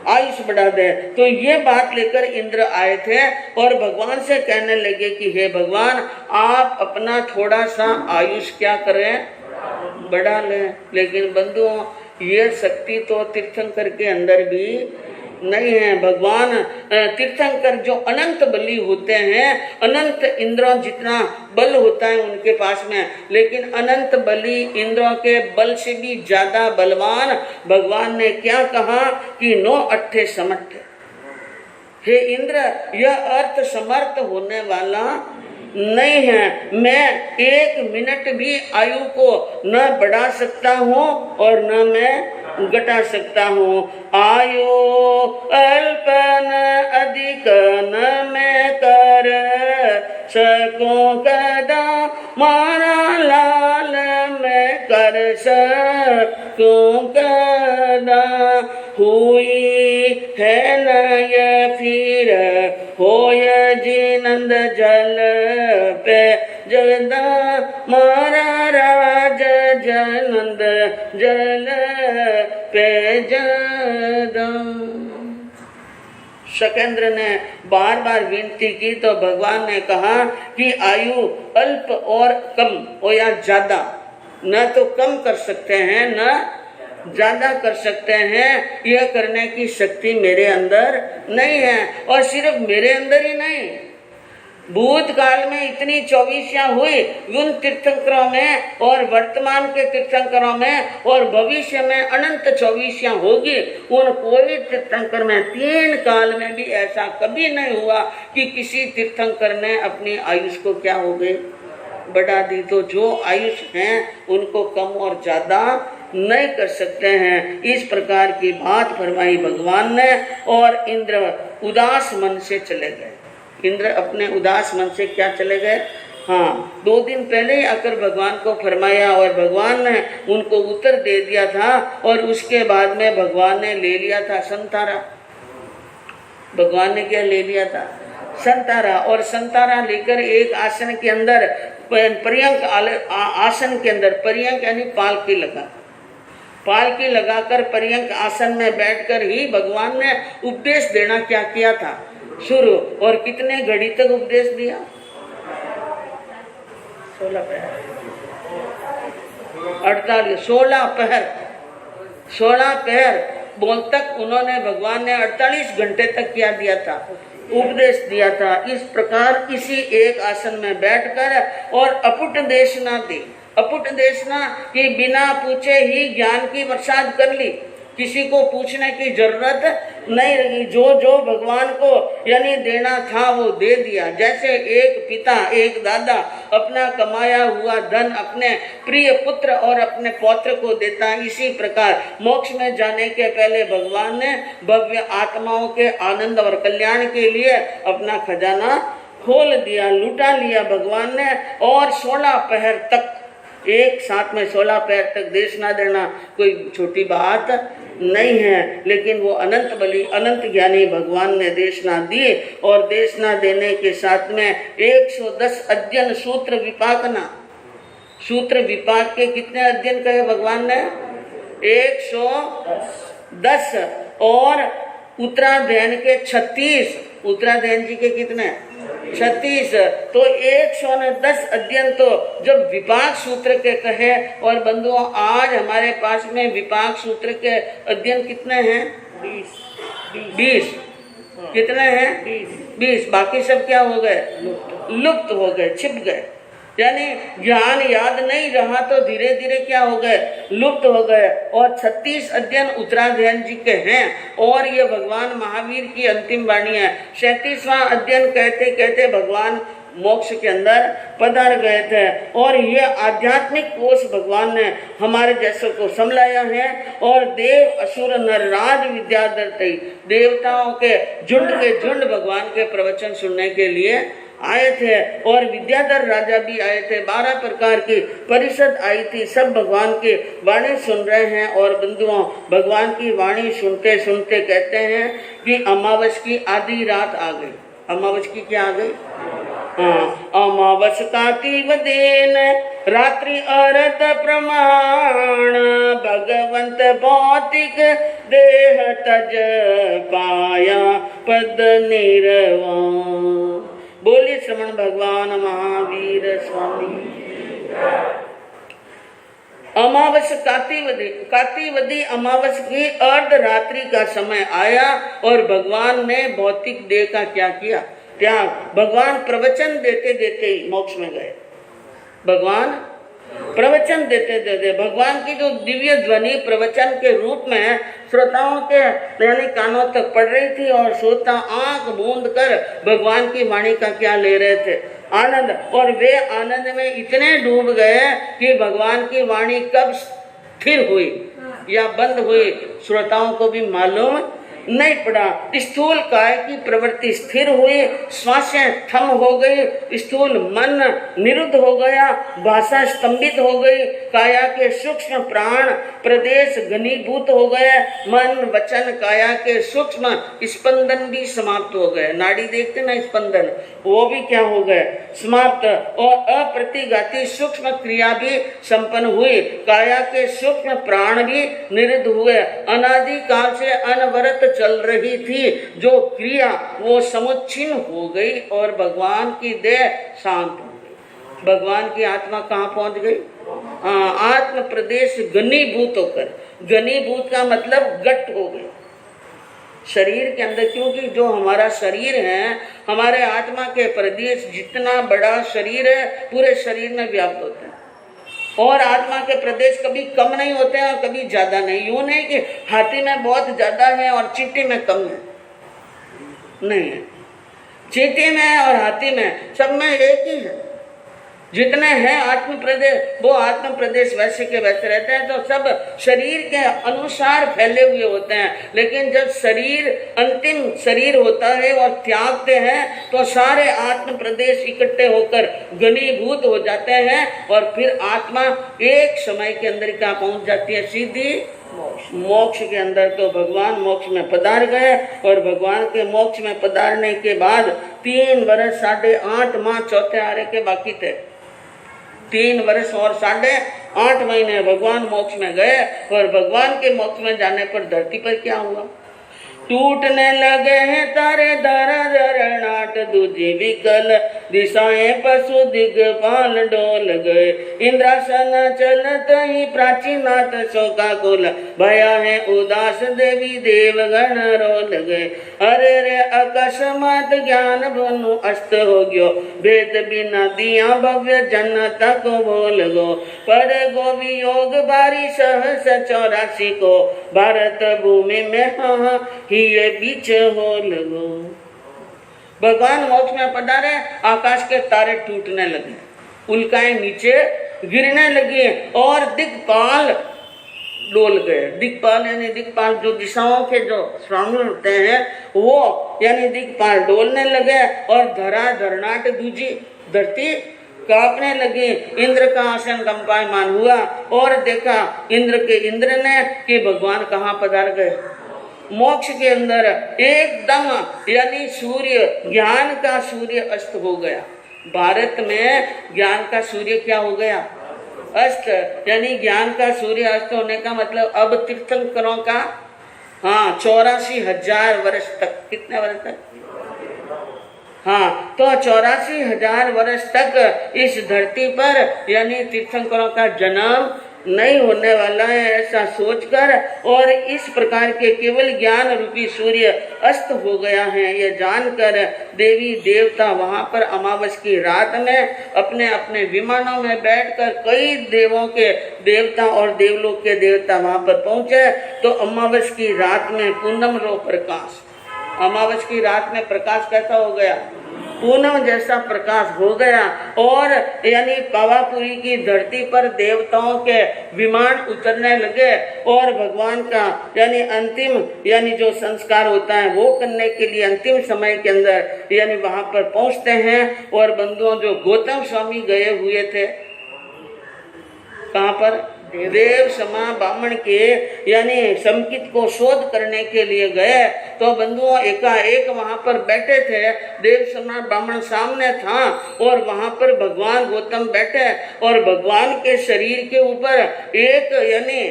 आयुष बढ़ा दे। तो ये बात लेकर इंद्र आए थे और भगवान से कहने लगे कि हे भगवान, आप अपना थोड़ा सा आयुष क्या करें? बढ़ा लें। लेकिन बंधुओं, ये शक्ति तो तीर्थंकर के अंदर भी नहीं है। भगवान तीर्थंकर जो अनंत बली होते हैं, अनंत इंद्रों जितना बल होता है उनके पास में, लेकिन अनंत बली इंद्रों के बल से भी ज्यादा बलवान भगवान ने क्या कहा कि 9 अट्ठे समर्थ। हे इंद्र, यह अर्थ समर्थ होने वाला नहीं है। मैं 1 मिनट भी आयु को न बढ़ा सकता हूँ और न मैं घटा सकता हूँ। आयु अल्प न अधिक न मैं कर सकूं कदा, मारा लाल मैं कर सकूं कदा, हुई है नय फिर होय जिनंद जल पे जगदा, मारा राज जनंद जल पे जगदा। शकेंद्र ने बार बार विनती की तो भगवान ने कहा कि आयु अल्प और कम हो या ज्यादा, न तो कम कर सकते हैं न ज्यादा कर सकते हैं, यह करने की शक्ति मेरे अंदर नहीं है। और सिर्फ मेरे अंदर ही नहीं, भूतकाल में इतनी 24 हुई उन तीर्थंकरों में और वर्तमान के तीर्थंकरों में और भविष्य में अनंत 24 होगी। उन कोई तीर्थंकर में 3 काल में भी ऐसा कभी नहीं हुआ कि किसी तीर्थंकर ने अपनी आयुष को क्या हो गई बढ़ा दी। तो जो आयुष हैं उनको कम और ज्यादा नहीं कर सकते हैं। इस प्रकार की बात फरमाई भगवान ने और इंद्र उदास मन से चले गए। इंद्र अपने उदास मन से क्या चले गए? हाँ, 2 दिन पहले ही आकर भगवान को फरमाया और भगवान ने उनको उत्तर दे दिया था और उसके बाद में भगवान ने ले लिया था संतारा। भगवान ने क्या ले लिया था? संतारा। और संतारा लेकर एक आसन के अंदर पर्यंक आसन के अंदर पर्यंक यानी पालकी लगा, पालकी लगाकर पर्यंक आसन में बैठकर ही भगवान ने उपदेश देना क्या किया था शुरू। और कितने घड़ी तक उपदेश दिया? 16 पहर 16 पहर बोल तक उन्होंने भगवान ने 48 घंटे तक क्या दिया था? उपदेश दिया था। इस प्रकार किसी एक आसन में बैठकर और अपुट देशना दी। अपुट देशना कि बिना पूछे ही ज्ञान की बरसात कर ली, किसी को पूछने की जरूरत नहीं रही। जो जो भगवान को यानी देना था वो दे दिया। जैसे एक पिता एक दादा अपना कमाया हुआ धन अपने प्रिय पुत्र और अपने पौत्र को देता है, इसी प्रकार मोक्ष में जाने के पहले भगवान ने भव्य आत्माओं के आनंद और कल्याण के लिए अपना खजाना खोल दिया, लुटा लिया भगवान ने। और 16 पहर तक एक साथ में 16 पहर तक देश ना देना कोई छोटी बात नहीं है। लेकिन वो अनंत बली अनंत ज्ञानी भगवान ने देशना दिए और देशना देने के साथ में 110 अध्ययन सूत्र विपाकना। सूत्र विपाक के कितने अध्ययन कहे भगवान ने? 110 और उत्तराध्ययन के 36। उत्तराध्ययन जी के कितने? 36। तो 110 अध्ययन तो जब विपाक सूत्र के कहे। और बंधुओं आज हमारे पास में विपाक सूत्र के अध्ययन कितने हैं? 20। कितने हैं? 20। बाकी सब क्या हो गए? लुप्त हो गए, छिप गए। यानी ज्ञान याद नहीं रहा तो धीरे धीरे क्या हो गए? लुप्त हो गए। और 36 अध्ययन उत्तराध्ययन जी के हैं। और ये भगवान महावीर की अंतिम वाणी है। 37वां अध्ययन कहते कहते भगवान मोक्ष के अंदर पधार गए थे। और ये आध्यात्मिक कोष भगवान ने हमारे जैसों को संभलाया है। और देव असुर नर राज विद्याधर देवताओं के झुंड भगवान के प्रवचन सुनने के लिए आए थे। और विद्याधर राजा भी आए थे। 12 प्रकार की परिषद आई थी। सब भगवान की वाणी सुन रहे हैं। और बंधुओं भगवान की वाणी सुनते सुनते कहते हैं कि अमावस की आधी रात आ गई। अमावस की क्या आ गई? हाँ, अमावस कातिव दिन रात्रि अरत प्रमाण, भगवंत भौतिक देह तज पाया पद निर्वाण। बोलिए श्रवण भगवान महावीर स्वामी। अमावस कातिवदी अमावस की अर्धरात्रि का समय आया और भगवान ने भौतिक देह का क्या किया? त्याग। भगवान प्रवचन देते देते ही मोक्ष में गए। भगवान प्रवचन देते देते भगवान की जो दिव्य ध्वनि प्रवचन के रूप में श्रोताओं के यानी कानों तक पड़ रही थी। और श्रोता आंख मूंद कर भगवान की वाणी का क्या ले रहे थे? आनंद। और वे आनंद में इतने डूब गए कि भगवान की वाणी कब स्थिर हुई या बंद हुई श्रोताओं को भी मालूम नहीं पड़ा। स्थूल काय की प्रवृत्ति स्थिर हुई, श्वासें थम हो गई, स्थूल मन निरुद्ध हो गया, भाषा स्तंभित हो गई, काया के सूक्ष्म प्राण प्रदेश घनीभूत हो गए, मन वचन काया के सूक्ष्म स्पंदन भी समाप्त हो गए। नाड़ी देखते ना स्पंदन, वो भी क्या हो गए, समाप्त। और अप्रतिघाती सूक्ष्म क्रिया भी संपन्न हुई, काया के सूक्ष्म प्राण भी निरुद्ध हुए। अनादि काल से अनवरत चल रही थी जो क्रिया वो समुच्छिन्न हो गई और भगवान की देह शांत हो गई। भगवान की आत्मा कहाँ पहुंच गई? आत्म प्रदेश घनीभूत होकर, घनीभूत का मतलब गट हो गई शरीर के अंदर। क्योंकि जो हमारा शरीर है, हमारे आत्मा के प्रदेश जितना बड़ा शरीर है पूरे शरीर में व्याप्त होता है। और आत्मा के प्रदेश कभी कम नहीं होते हैं और कभी ज्यादा नहीं। यूं नहीं कि हाथी में बहुत ज्यादा है और चींटी में कम है, नहीं है। चींटी में और हाथी में सब में एक ही है। जितने हैं आत्म प्रदेश, वो आत्म प्रदेश वैसे के वैसे रहते हैं। तो सब शरीर के अनुसार फैले हुए होते हैं, लेकिन जब शरीर अंतिम शरीर होता है और त्यागते हैं तो सारे आत्म प्रदेश इकट्ठे होकर घनीभूत हो जाते हैं और फिर आत्मा एक समय के अंदर क्या पहुंच जाती है? सीधी मोक्ष के अंदर। तो भगवान मोक्ष में पधार गए और भगवान के मोक्ष में पधारने के बाद 3 वर्ष 8.5 माह चौथे आरे के बाकी थे। 3 वर्ष और 8.5 महीने भगवान मोक्ष में गए। और भगवान के मोक्ष में जाने पर धरती पर क्या हुआ? टूटने लगे हैं तारे धरा धरनाट, दूजी विकल दिशाएं पशु दिग्पाल डोल गए। इंद्रासन चलत ही प्राचीनाथ शोकाकुल, भया है उदास देवी देवगण रोल गए। अरे रे अकस्मात ज्ञान बनु अस्त हो गयो, भेद बिना दिया भव्य जनता को बोल गो। पर गो वियोग बारी सहस 84 को, भारत भूमि में हाँ ये बीच हो लगो। भगवान मोक्ष में पधारे, आकाश के तारे टूटने लगे, उल्काएं नीचे गिरने लगी और दिक्पाल डोल गए। दिक्पाल यानी दिक्पाल जो दिशाओं के जो स्वामी होते हैं वो, यानी दिक्पाल डोलने लगे और धरा धरनाट दूजी धरती कांपने लगी। इंद्र का आसन कंपायमान हुआ और देखा इंद्र के इंद्र ने कि भगवान कहाँ पधार गए? मोक्ष के अंदर। एकदम यानी सूर्य, ज्ञान का सूर्य अस्त हो गया। भारत में ज्ञान का सूर्य क्या हो गया? अस्त। यानी ज्ञान का सूर्य अस्त होने का मतलब अब तीर्थंकरों का 84,000 वर्ष तक, कितने वर्ष तक? तो 84,000 वर्ष तक इस धरती पर यानी तीर्थंकरों का जन्म नहीं होने वाला है, ऐसा सोचकर और इस प्रकार के केवल ज्ञान रूपी सूर्य अस्त हो गया है ये जानकर देवी देवता वहां पर अमावस की रात में अपने अपने विमानों में बैठकर, कई देवों के देवता और देवलोक के देवता वहां पर पहुंचे। तो अमावस की रात में पूनम रो प्रकाश, अमावस की रात में प्रकाश कैसा हो गया? पूनम जैसा प्रकाश हो गया। और यानी पावापुरी की धरती पर देवताओं के विमान उतरने लगे और भगवान का यानी अंतिम यानी जो संस्कार होता है वो करने के लिए अंतिम समय के अंदर यानी वहां पर पहुंचते हैं। और बंधुओं जो गौतम स्वामी गए हुए थे कहाँ पर? देव समा ब्राह्मण के यानी संकित को शोध करने के लिए गए। तो बंधुओं एकाएक वहां पर बैठे थे, देव समा ब्राह्मण सामने था और वहां पर भगवान गौतम बैठे और भगवान के शरीर के ऊपर एक यानी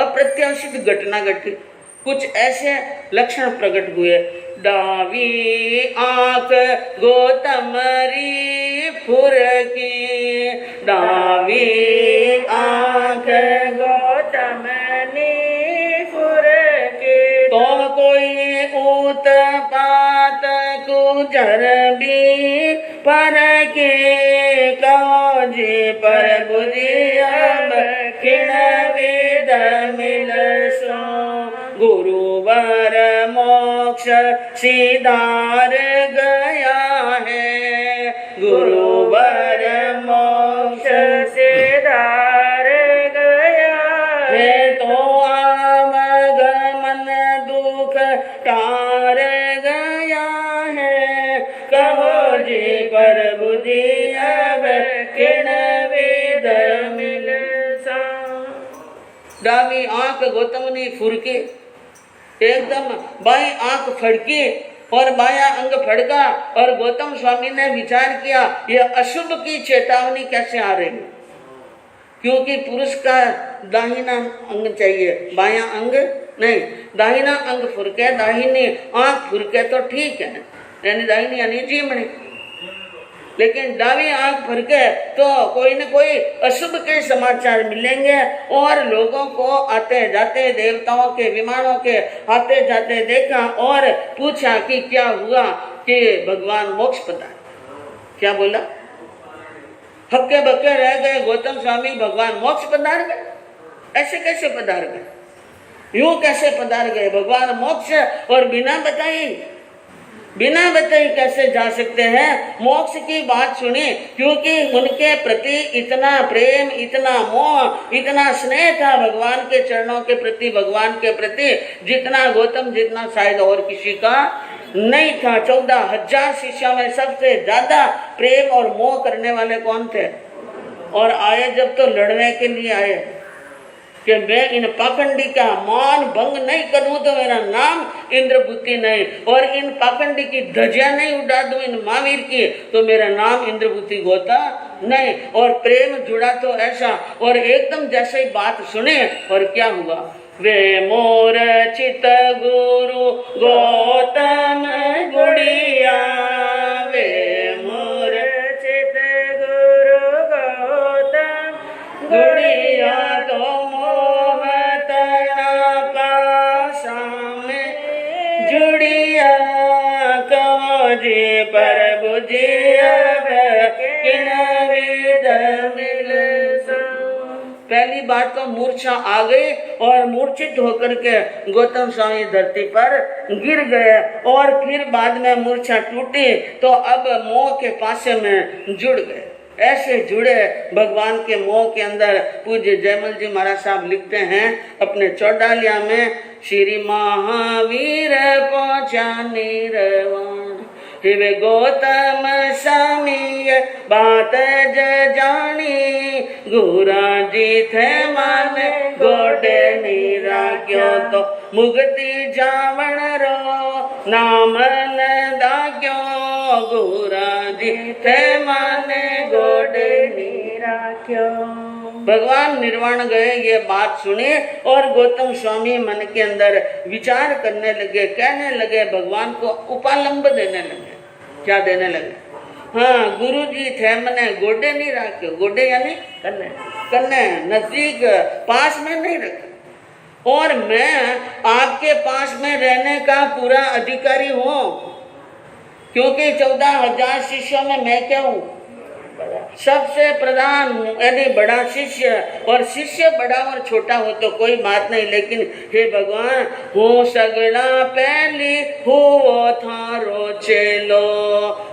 अप्रत्याशित घटना घटी। कुछ ऐसे लक्षण प्रकट हुए। डावी आंख गौतमरी फुरकी, डावी आंख गौतमनी फुरकी। तो कोई ऊत पात कुजर भी पर के कहो जी पर बुझी अब खिण वेद मिल सो। गुरुवर मोक्ष सिधार गया है, गुरुवर मोक्ष सिधार गया है। तो आवागमन दुख टा डावी आंख गौतम ने फुरकी, एकदम बाई आंख फड़की और बाया अंग फड़का। और गौतम स्वामी ने विचार किया ये अशुभ की चेतावनी कैसे आ रही है, क्योंकि पुरुष का दाहिना अंग चाहिए, बाया अंग नहीं। दाहिना अंग फुरके, दाहिनी आंख फुरके तो ठीक है, यानी दाहिनी यानी जीमनी, लेकिन दावी आंख फुरके तो कोई न कोई अशुभ के समाचार मिलेंगे। और लोगों को आते जाते, देवताओं के विमानों के आते जाते देखा और पूछा कि क्या हुआ कि भगवान मोक्ष पधारे। क्या बोला? हक्के बक्के रह गए गौतम स्वामी, भगवान मोक्ष पधार गए। ऐसे कैसे पधार गए, यूं कैसे पधार गए भगवान मोक्ष? और बिना बताई कैसे जा सकते हैं? मोक्ष की बात सुनी, क्योंकि उनके प्रति इतना प्रेम, इतना मोह, इतना स्नेह था भगवान के चरणों के प्रति, भगवान के प्रति जितना गौतम, जितना शायद और किसी का नहीं था। 14,000 शिष्यों में सबसे ज्यादा प्रेम और मोह करने वाले कौन थे? और आए जब तो लड़ने के लिए आए कि मैं इन पाखंडी का मान भंग नहीं करूं तो मेरा नाम इंद्रभूति नहीं, और इन पाखंडी की धज्जियां नहीं उड़ा दूं इन महावीर की तो मेरा नाम इंद्रभूति गोता नहीं। और प्रेम जुड़ा तो ऐसा, और एकदम जैसे ही बात सुने और क्या हुआ? वे मोर चित गुरु गौतम गुड़िया, वे मोर चित गुरु गौतम गुड़िया, तो मोहतना पासा में जुड़िया, कहो जी पर बुझिया किन विध मिल। पहली बात तो मूर्छा आ गई और मूर्छित होकर के गौतम स्वामी धरती पर गिर गए, और फिर बाद में मूर्छा टूटी तो अब मोह के पासे में जुड़ गए। ऐसे जुड़े भगवान के मोह के अंदर। पूज्य जयमल जी महाराज साहब लिखते हैं अपने चौडालिया में, श्री महावीर पहुंचा निर्वाण, वे गौतम स्वामी बात जानी, गुरा जी थे मन गोडे नीरा, क्यों तो मुक्ति जावण रो नाम नदा, क्यों गुरा जी थे मन गोडे नीरा, क्यों। भगवान निर्वाण गए, ये बात सुने और गौतम स्वामी मन के अंदर विचार करने लगे, कहने लगे, भगवान को उपालंब देने लगे। क्या देने लगे? हाँ, गुरु जी थे मने गोडे नहीं रखे, गोडे यानी कन्ने, कन्ने नजदीक पास में नहीं रखे, और मैं आपके पास में रहने का पूरा अधिकारी हूँ, क्योंकि 14,000 शिष्यों में मैं क्या हूँ? सबसे प्रधान यानी बड़ा शिष्य। और शिष्य बड़ा और छोटा हो तो कोई बात नहीं, लेकिन हे भगवान, हूँ सगला पहली हुओ थारो चेलो,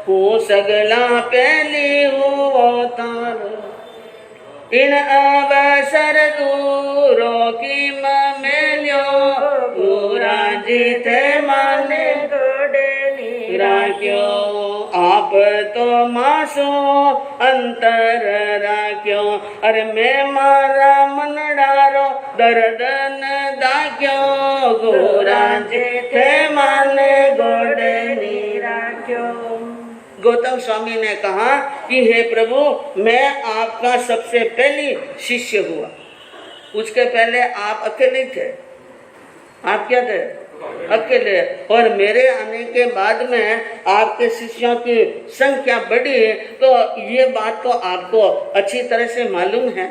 हूँ सगला पहली हुओ थारो, इन अवसर दूरो की मेल्यो, पूरा जीते माने गोडे नीरा, क्यों आप तो मासो अंतर राख्यो, अरे मैं मारा मन डारो दर्द न दाख्यो, गोरा जेठे माने गोडे नीरा, क्यों। गौतम स्वामी ने कहा कि हे प्रभु, मैं आपका सबसे पहली शिष्य हुआ, उसके पहले आप अकेले थे। आप क्या थे? अकेले। और मेरे आने के बाद में आपके शिष्यों की संख्या बढ़ी, तो ये बात तो आपको अच्छी तरह से मालूम है,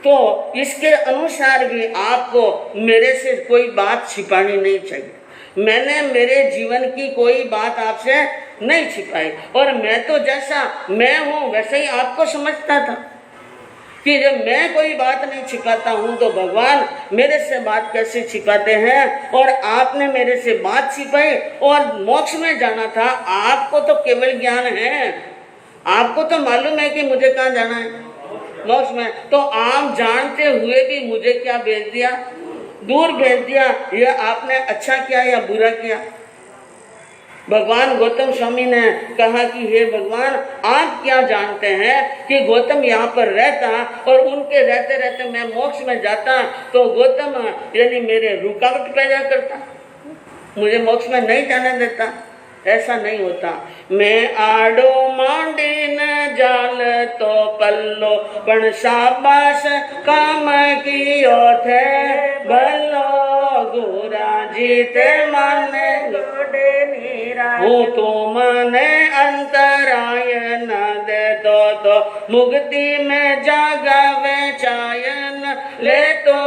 तो इसके अनुसार भी आपको मेरे से कोई बात छिपानी नहीं चाहिए। मैंने मेरे जीवन की कोई बात आपसे नहीं छिपाई, और मैं तो जैसा मैं हूँ वैसे ही आपको समझता था कि जब मैं कोई बात नहीं छिपाता हूँ तो भगवान मेरे से बात कैसे छिपाते हैं। और आपने मेरे से बात छिपाई और मोक्ष में जाना था। आपको तो केवल ज्ञान है, आपको तो मालूम है कि मुझे कहाँ जाना है, मोक्ष में। तो आप जानते हुए भी मुझे क्या भेज दिया? दूर भेज दिया। यह आपने अच्छा किया या बुरा किया? भगवान गौतम स्वामी ने कहा कि हे भगवान, आप क्या जानते हैं कि गौतम यहाँ पर रहता और उनके रहते रहते मैं मोक्ष में जाता तो गौतम यानी मेरे रुकावट पैदा करता, मुझे मोक्ष में नहीं जाने देता। ऐसा नहीं होता। मैं आड़ो मांडी न जाल तो पल्लो पण शाबाश काम कियो थे भलो गोरा जीते मन गोडे नीरा हूँ तो मने अंतराय न दे तो मुक्ति में जागावे चायन ले तो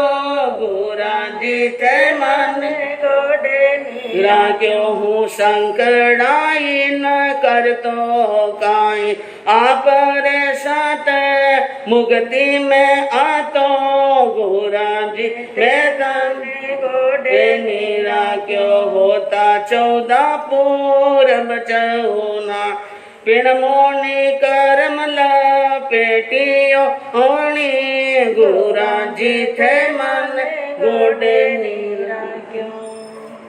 गोरा जीते मन गोडे नीरा क्यों हूँ संकड़ाई न कर तो काई आप रे साथ मुक्ति में आतो गोरा जी मैदान गोडे नीरा क्यों होता 14 पूरब चौना पिण मोनी करम पेटियो होनी गोरा जी थे मन गोडे नीरा क्यों।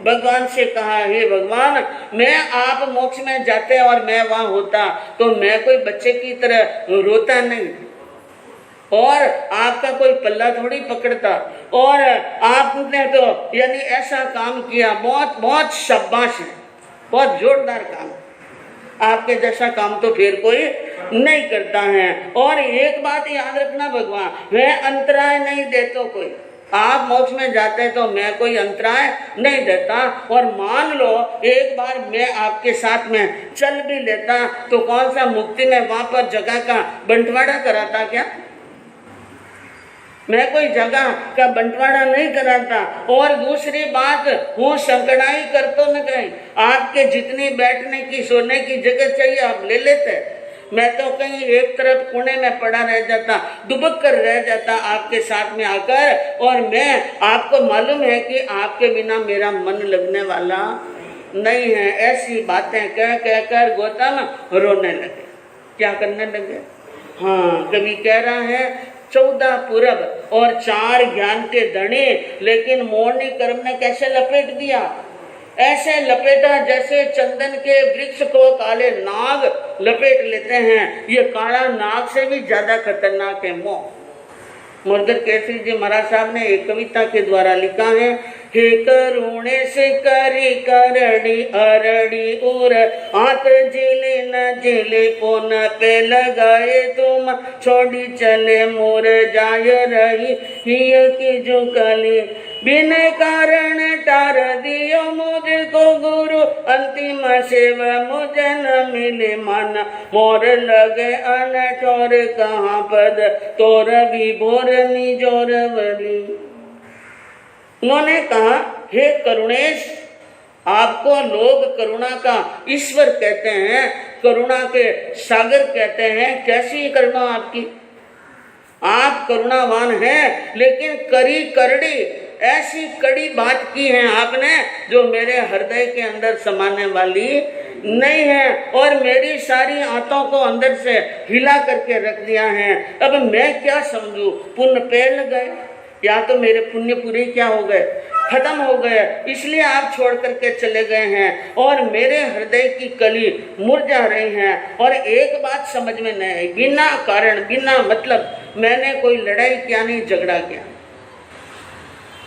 भगवान से कहा, हे भगवान, मैं आप मोक्ष में जाते और मैं वहां होता तो मैं कोई बच्चे की तरह रोता नहीं और आपका कोई पल्ला थोड़ी पकड़ता, और आपने तो यानी ऐसा काम किया, बहुत बहुत शाबाश है, बहुत जोरदार काम, आपके जैसा काम तो फिर कोई नहीं करता है। और एक बात याद रखना भगवान, वह अंतराय नहीं देते कोई, आप मोक्ष में जाते तो मैं कोई अंतराय नहीं देता। और मान लो एक बार मैं आपके साथ में चल भी लेता तो कौन सा मुक्ति में वहां पर जगह का बंटवारा कराता क्या? मैं कोई जगह का बंटवारा नहीं कराता। और दूसरी बात, वो संकड़ाई कर तो न कहीं, आपके जितनी बैठने की सोने की जगह चाहिए आप ले लेते, मैं तो कहीं एक तरफ कोने में पड़ा रह जाता, दुबक कर रह जाता आपके साथ में आकर। और मैं आपको मालूम है कि आपके बिना मेरा मन लगने वाला नहीं है। ऐसी बातें कह कह कर गौतम रोने लगे। क्या करने लगे? हाँ, कभी कह रहा है 14 पूरब और 4 ज्ञान के धनी, लेकिन मोरनी कर्म ने कैसे लपेट दिया? ऐसे लपेटा जैसे चंदन के वृक्ष को काले नाग लपेट लेते हैं। ये काला नाग से भी ज्यादा खतरनाक है मोह। मुरदर केसरी जी महाराज साहब ने एक कविता के द्वारा लिखा है, हे करुणे से करी करड़ी अरड़ी उर हाथ झिले न झिले पोन पे लगाए तुम छोड़ी चले मोर जाय रही हिय की जुकली बिन कारण टार दियो मुझको गुरु अंतिम सेवा मुझे न मिले मन मोर लगे अनठोर कहाँ पद तोर भी भोर निजोर वली। उन्होंने कहा, हे करुणेश, आपको लोग करुणा का ईश्वर कहते हैं, करुणा के सागर कहते हैं। कैसी करुणा आपकी? आप करुणावान हैं, लेकिन करी करड़ी ऐसी कड़ी बात की है आपने जो मेरे हृदय के अंदर समाने वाली नहीं है, और मेरी सारी आंतों को अंदर से हिला करके रख दिया है। अब मैं क्या समझूं? पुण्य पेल गए या तो मेरे पुण्य पूरे क्या हो गए, खत्म हो गए, इसलिए आप छोड़ करके चले गए हैं और मेरे हृदय की कली मुरझा रही है। और एक बात समझ में नहीं आई, बिना कारण बिना मतलब मैंने कोई लड़ाई किया नहीं, झगड़ा किया,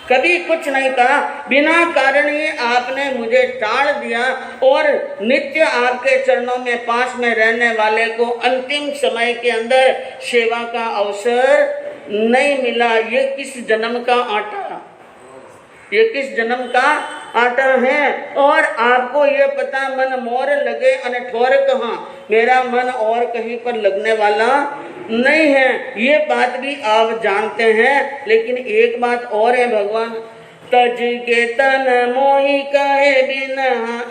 कभी कुछ नहीं कहा, बिना कारण ही आपने मुझे टाल दिया और नित्य आपके चरणों में पास में रहने वाले को अंतिम समय के अंदर सेवा का अवसर नहीं मिला। ये किस जन्म का आटा, ये किस जन्म का आटा है? और आपको ये पता मन मोर लगे अनठोर कहाँ, मेरा मन और कहीं पर लगने वाला नहीं है, ये बात भी आप जानते हैं। लेकिन एक बात और है भगवान, तज के तन मोही कहे बिना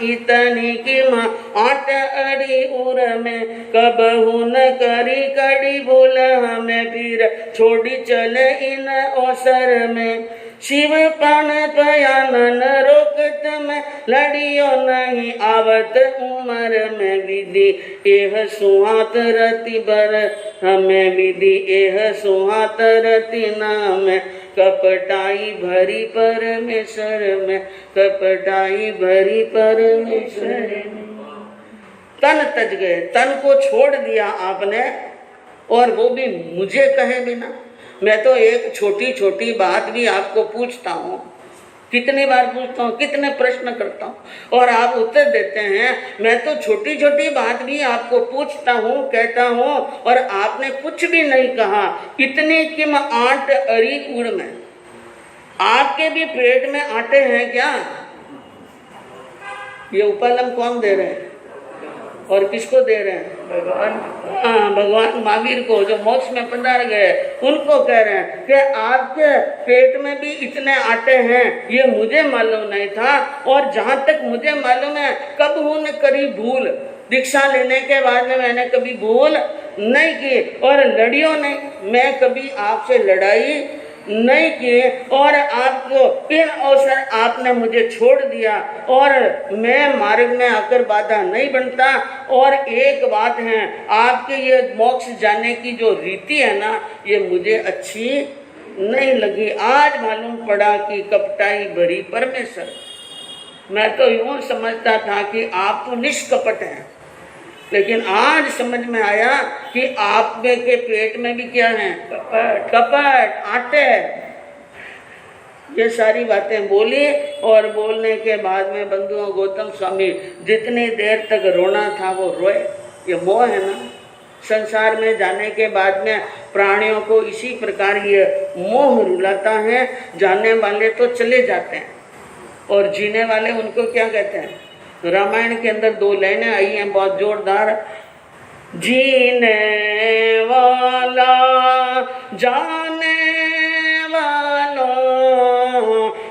इतनी की माँ आट अड़ी उर में कबहू न करी कड़ी भूल हमें फिर छोड़ी चले इन अवसर में शिव पान पयानन रोकत में, लड़ियो नहीं आवत उमर में विधि एह सुहात रति बर हमें विधि एह सुहात रति नाम कपटाई भरी परमेश्वर में, कपटाई भरी परमेश्वर में। तन तज गए, तन को छोड़ दिया आपने, और वो भी मुझे कहे बिना। मैं तो एक छोटी छोटी बात भी आपको पूछता हूँ, कितनी बार पूछता हूँ, कितने प्रश्न करता हूँ, और आप उत्तर देते हैं। मैं तो छोटी छोटी बात भी आपको पूछता हूँ, कहता हूँ, और आपने कुछ भी नहीं कहा। इतनी किम आंट अरी उड़ में, आपके भी पेट में आटे हैं क्या? ये उपलम कौन दे रहे हैं और किसको दे रहे हैं? भगवान। हाँ, भगवान महावीर को, जो मोक्ष में पधार गए, उनको कह रहे हैं कि आपके पेट में भी इतने आटे हैं, ये मुझे मालूम नहीं था। और जहाँ तक मुझे मालूम है, कब उन्होंने करी भूल, दीक्षा लेने के बाद में मैंने कभी भूल नहीं की, और लड़ियों नहीं, मैं कभी आपसे लड़ाई नहीं किए, और आपको इन अवसर आपने मुझे छोड़ दिया, और मैं मार्ग में आकर बाधा नहीं बनता। और एक बात है, आपके ये मोक्ष जाने की जो रीति है ना, ये मुझे अच्छी नहीं लगी। आज मालूम पड़ा कि कपटाई भरी परमेश्वर। मैं तो यूं समझता था कि आप तो निष्कपट हैं, लेकिन आज समझ में आया कि आप के पेट में भी क्या है? कपट, आटे। ये सारी बातें बोली, और बोलने के बाद में बंधुओं गौतम स्वामी जितनी देर तक रोना था वो रोए। ये मोह है ना, संसार में जाने के बाद में प्राणियों को इसी प्रकार ये मोह रुलाता है। जाने वाले तो चले जाते हैं, और जीने वाले उनको क्या कहते हैं? रामायण के अंदर 2 लाइनें आई हैं बहुत जोरदार। जीने वाला जाने वालों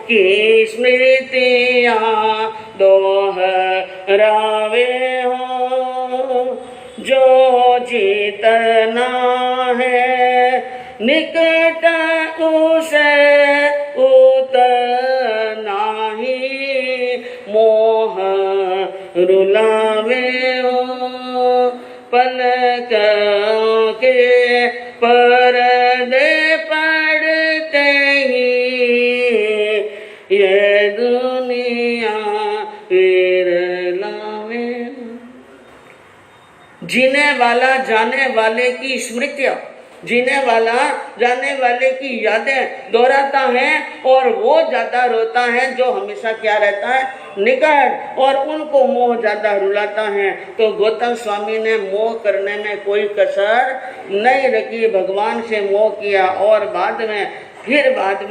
की स्मृतियाँ दोहरावे हो, जो जीतना है निकट उसे उतना ही मोह रुलावे हो। पलकों के पर्दे पड़ते ही ये दुनिया फिर लावे। जीने वाला जाने वाले की स्मृतियाँ, जीने वाला जाने वाले की यादें दोहराता है, और वो ज्यादा रोता है जो हमेशा क्या रहता है? निकट, और उनको मोह ज्यादा रुलाता है। तो गौतम स्वामी ने मोह करने में कोई कसर नहीं रखी, भगवान से मोह किया। और बाद में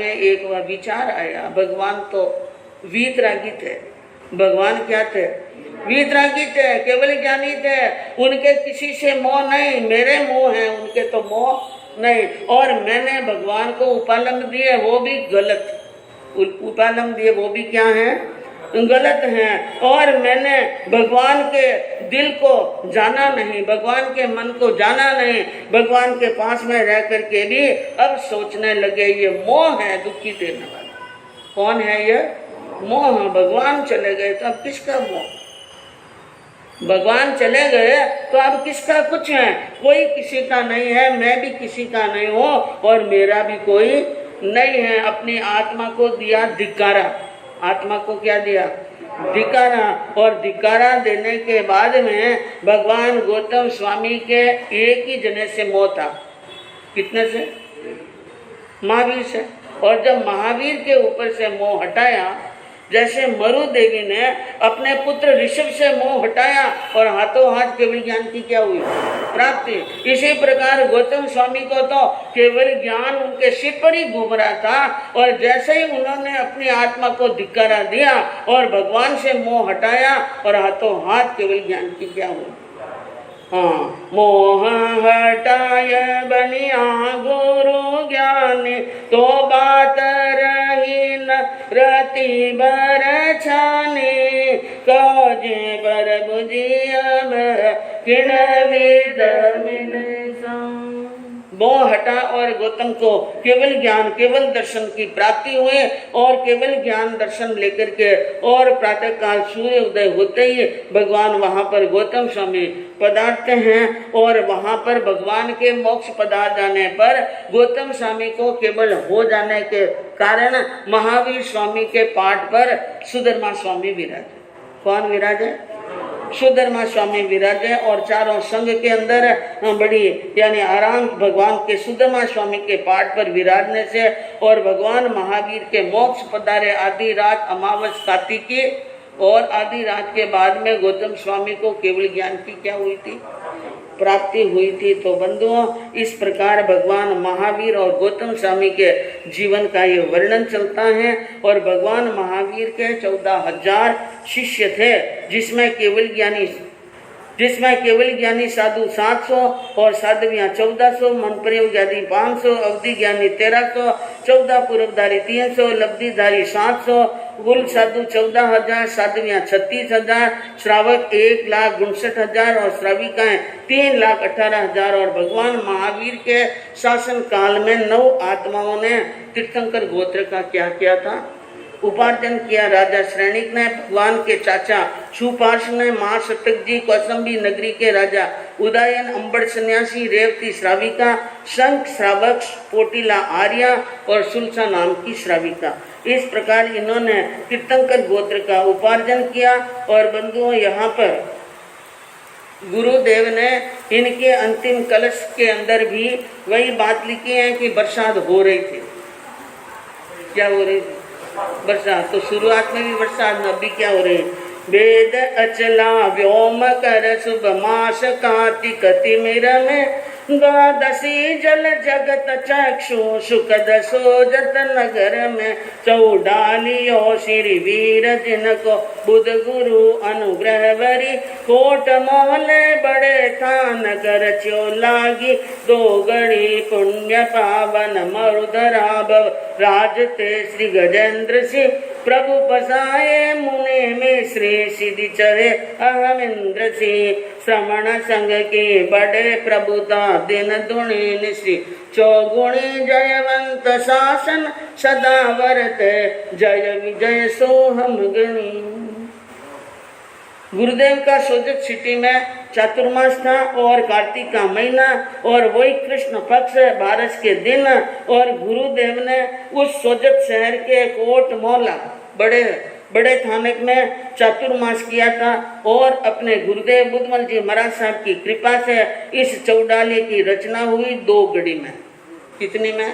एक वह विचार आया, भगवान तो वीतरागी थे। भगवान क्या थे? वीतरागी थे, केवल ज्ञानी थे। उनके किसी से मोह नहीं, मेरे मोह है, उनके तो मोह नहीं। और मैंने भगवान को उपालंब दिए, वो भी गलत उपालंब दिए, वो भी क्या है? गलत हैं। और मैंने भगवान के दिल को जाना नहीं, भगवान के मन को जाना नहीं। भगवान के पास में रह करके भी अब सोचने लगे ये मोह है दुखी देने वाला। कौन है ये? मोह। भगवान चले गए तो अब किसका मोह? भगवान चले गए तो अब किसका कुछ है? कोई किसी का नहीं है, मैं भी किसी का नहीं हूँ, और मेरा भी कोई नहीं है। अपनी आत्मा को दिया धिक्कारा। आत्मा को क्या दिया? धिक्कारा। और धिक्कारा देने के बाद में भगवान गौतम स्वामी के एक ही जने से मोह था। कितने से? महावीर से। और जब महावीर के ऊपर से मोह हटाया, जैसे मरु देवी ने अपने पुत्र ऋषभ से मोह हटाया और हाथों हाथ केवल ज्ञान की क्या हुई? प्राप्ति। इसी प्रकार गौतम स्वामी को तो केवल ज्ञान उनके सिर पर ही घूम रहा था, और जैसे ही उन्होंने अपनी आत्मा को धिक्कारा दिया और भगवान से मोह हटाया, और हाथों हाथ केवल ज्ञान की क्या हुई? हाँ, मोह हटाय बनिया गुरु ज्ञानी, तो बात रही न रति बर छानी, काजे पर बुझिया किण विद मिल। मोह हटा और गौतम को केवल ज्ञान केवल दर्शन की प्राप्ति हुई और केवल ज्ञान दर्शन लेकर के और प्रातः काल सूर्य उदय होते ही भगवान वहां पर गौतम स्वामी पधारते हैं और वहां पर भगवान के मोक्ष पधार जाने पर गौतम स्वामी को केवल हो जाने के कारण महावीर स्वामी के पाठ पर सुधर्मा स्वामी विराजे। कौन विराजे? सुधर्मा स्वामी विराजे और चारों संघ के अंदर बड़ी यानी आराम भगवान के सुधर्मा स्वामी के पाठ पर विराजने से और भगवान महावीर के मोक्ष पधारे आधी रात अमावस कार्तिकी और आधी रात के बाद में गौतम स्वामी को केवल ज्ञान की क्या हुई थी? प्राप्ति हुई थी। तो बंधुओं, इस प्रकार भगवान महावीर और गौतम स्वामी के जीवन का ये वर्णन चलता है और भगवान महावीर के 14,000 शिष्य थे जिसमें केवल ज्ञानी साधु 700 और साधवियाँ 1400, मन प्रयोग आदि 500, अवधि ज्ञानी 1300, 14 पूर्वधारी 300, लब्धिधारी 700, कुल साधु 14,000, साधवियाँ 36,000, श्रावक 1,59,000 और श्राविकाएं 3,18,000। और भगवान महावीर के शासन काल में 9 आत्माओं ने तीर्थंकर गोत्र का क्या किया था? उपार्जन किया। राजा श्रेणिक ने, भगवान के चाचा सुपार्श ने, महाशतक जी कौसंबी नगरी के राजा उदयन, अंबड़ सन्यासी, रेवती श्राविका, शंख श्रावक, पोटिला आर्या और सुलसा नाम की श्राविका। इस प्रकार इन्होंने तीर्थंकर गोत्र का उपार्जन किया। और बंधुओं, यहाँ पर गुरुदेव ने इनके अंतिम कलश के अंदर भी वही बात लिखी है कि बरसात हो रही थी। क्या हो रही थी? बरसात। तो शुरुआत में भी बरसात, अभी क्या हो रही है? वेद अचला व्योम कर शुभ मास कार्तिक तिमिर में द्वादशी जल जगत चक्षु सुखद सोजत नगर में चौडालियो श्री वीर जिनको बुध गुरु अनुग्रह वरी कोट मोहले बड़े थान कर च्यो लागी दो गणी पुण्य पावन मरुधरा भव राजते श्री गजेंद्र सिंह प्रभु पसाए मुने में श्री सिद्धि चढ़े अहम इंद्र सिंह श्रमण संग की बड़े प्रभुता दिन दुणी श्री चौगुणी जयवंत शासन सदा वरत जय विजय सोहम गणी। गुरुदेव का सोजत सिटी में चातुर्मास था और कार्तिक का महीना और वही कृष्ण पक्ष बारस के दिन और गुरुदेव ने उस सोजत शहर के कोट मोहल्ला बड़े थानक में चातुर्मास किया था और अपने गुरुदेव बुद्धमल जी महाराज साहब की कृपा से इस चौडाली की रचना हुई 2 घड़ी में। कितनी में?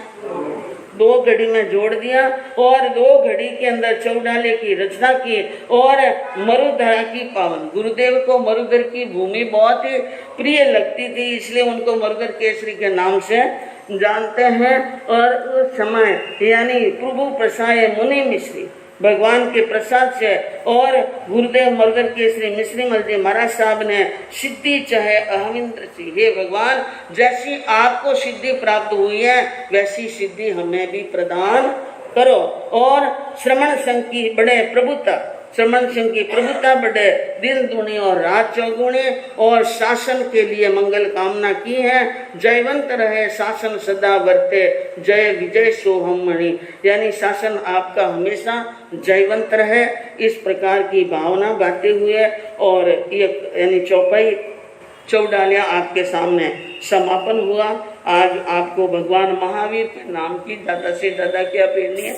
2 घड़ी में जोड़ दिया और 2 घड़ी के अंदर चौडाली की रचना की और मरुधरा की पावन। गुरुदेव को मरुधर की भूमि बहुत ही प्रिय लगती थी, इसलिए उनको मरुधर केसरी के नाम से जानते हैं। और उस समय यानी प्रभु प्रसाय मुनि मिश्री भगवान के प्रसाद से और गुरुदेव मरुधर केसरी मिश्री मल जी महाराज साहब ने सिद्धि चाहे अहमिंद्र सिंह, हे भगवान जैसी आपको सिद्धि प्राप्त हुई है वैसी सिद्धि हमें भी प्रदान करो। और श्रमण संघ की बड़े प्रभुता, श्रमण सिंह की प्रभुता बड़े दिन दुनी और रात चौगुनी और शासन के लिए मंगल कामना की है। जयवंत रहे शासन सदा वर्ते जय विजय सोहम मणि, यानी शासन आपका हमेशा जयवंत रहे, इस प्रकार की भावना गाते हुए और ये यानी चौपाई चौडालिया आपके सामने समापन हुआ। आज आपको भगवान महावीर के नाम की ज़्यादा से ज़्यादा क्या पढ़नी है?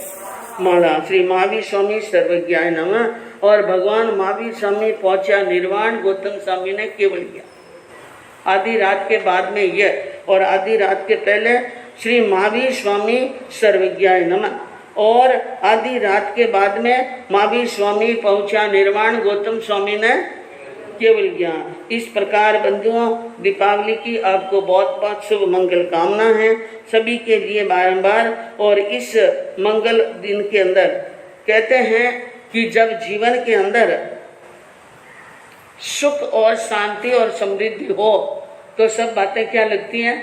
माला। श्री महावीर स्वामी सर्वज्ञाय नमः। और भगवान महावीर स्वामी पहुंचा निर्वाण, गौतम स्वामी ने केवल किया। आधी रात के बाद में यह और आधी रात के पहले श्री महावीर स्वामी सर्वज्ञाय नमः और आधी रात के बाद में महावीर स्वामी पहुंचा निर्वाण, गौतम स्वामी ने केवल ज्ञान। इस प्रकार बंधुओं, दीपावली की आपको बहुत बहुत शुभ मंगल कामना है सभी के लिए बारंबार। और इस मंगल दिन के अंदर कहते हैं कि जब जीवन के अंदर सुख और शांति और समृद्धि हो तो सब बातें क्या लगती हैं?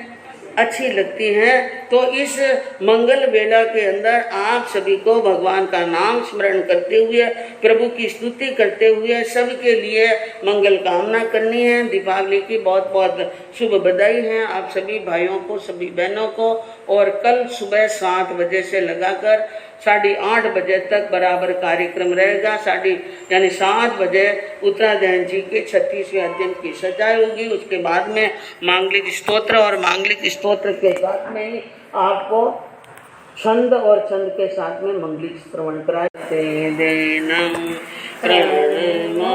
अच्छी लगती हैं। तो इस मंगल वेला के अंदर आप सभी को भगवान का नाम स्मरण करते हुए, प्रभु की स्तुति करते हुए सबके लिए मंगल कामना करनी है। दीपावली की बहुत बहुत शुभ बधाई है आप सभी भाइयों को, सभी बहनों को। और कल सुबह 7 बजे से लगाकर 8:30 बजे तक बराबर कार्यक्रम रहेगा। 7 बजे उत्तराधायन जी के 36वें अध्ययन की सजाई होगी। उसके बाद में मांगलिक स्तोत्र, और मांगलिक स्तोत्र के साथ में ही आपको छंद और छंद के साथ में मंगलिक श्रवण कराते देना प्रणमा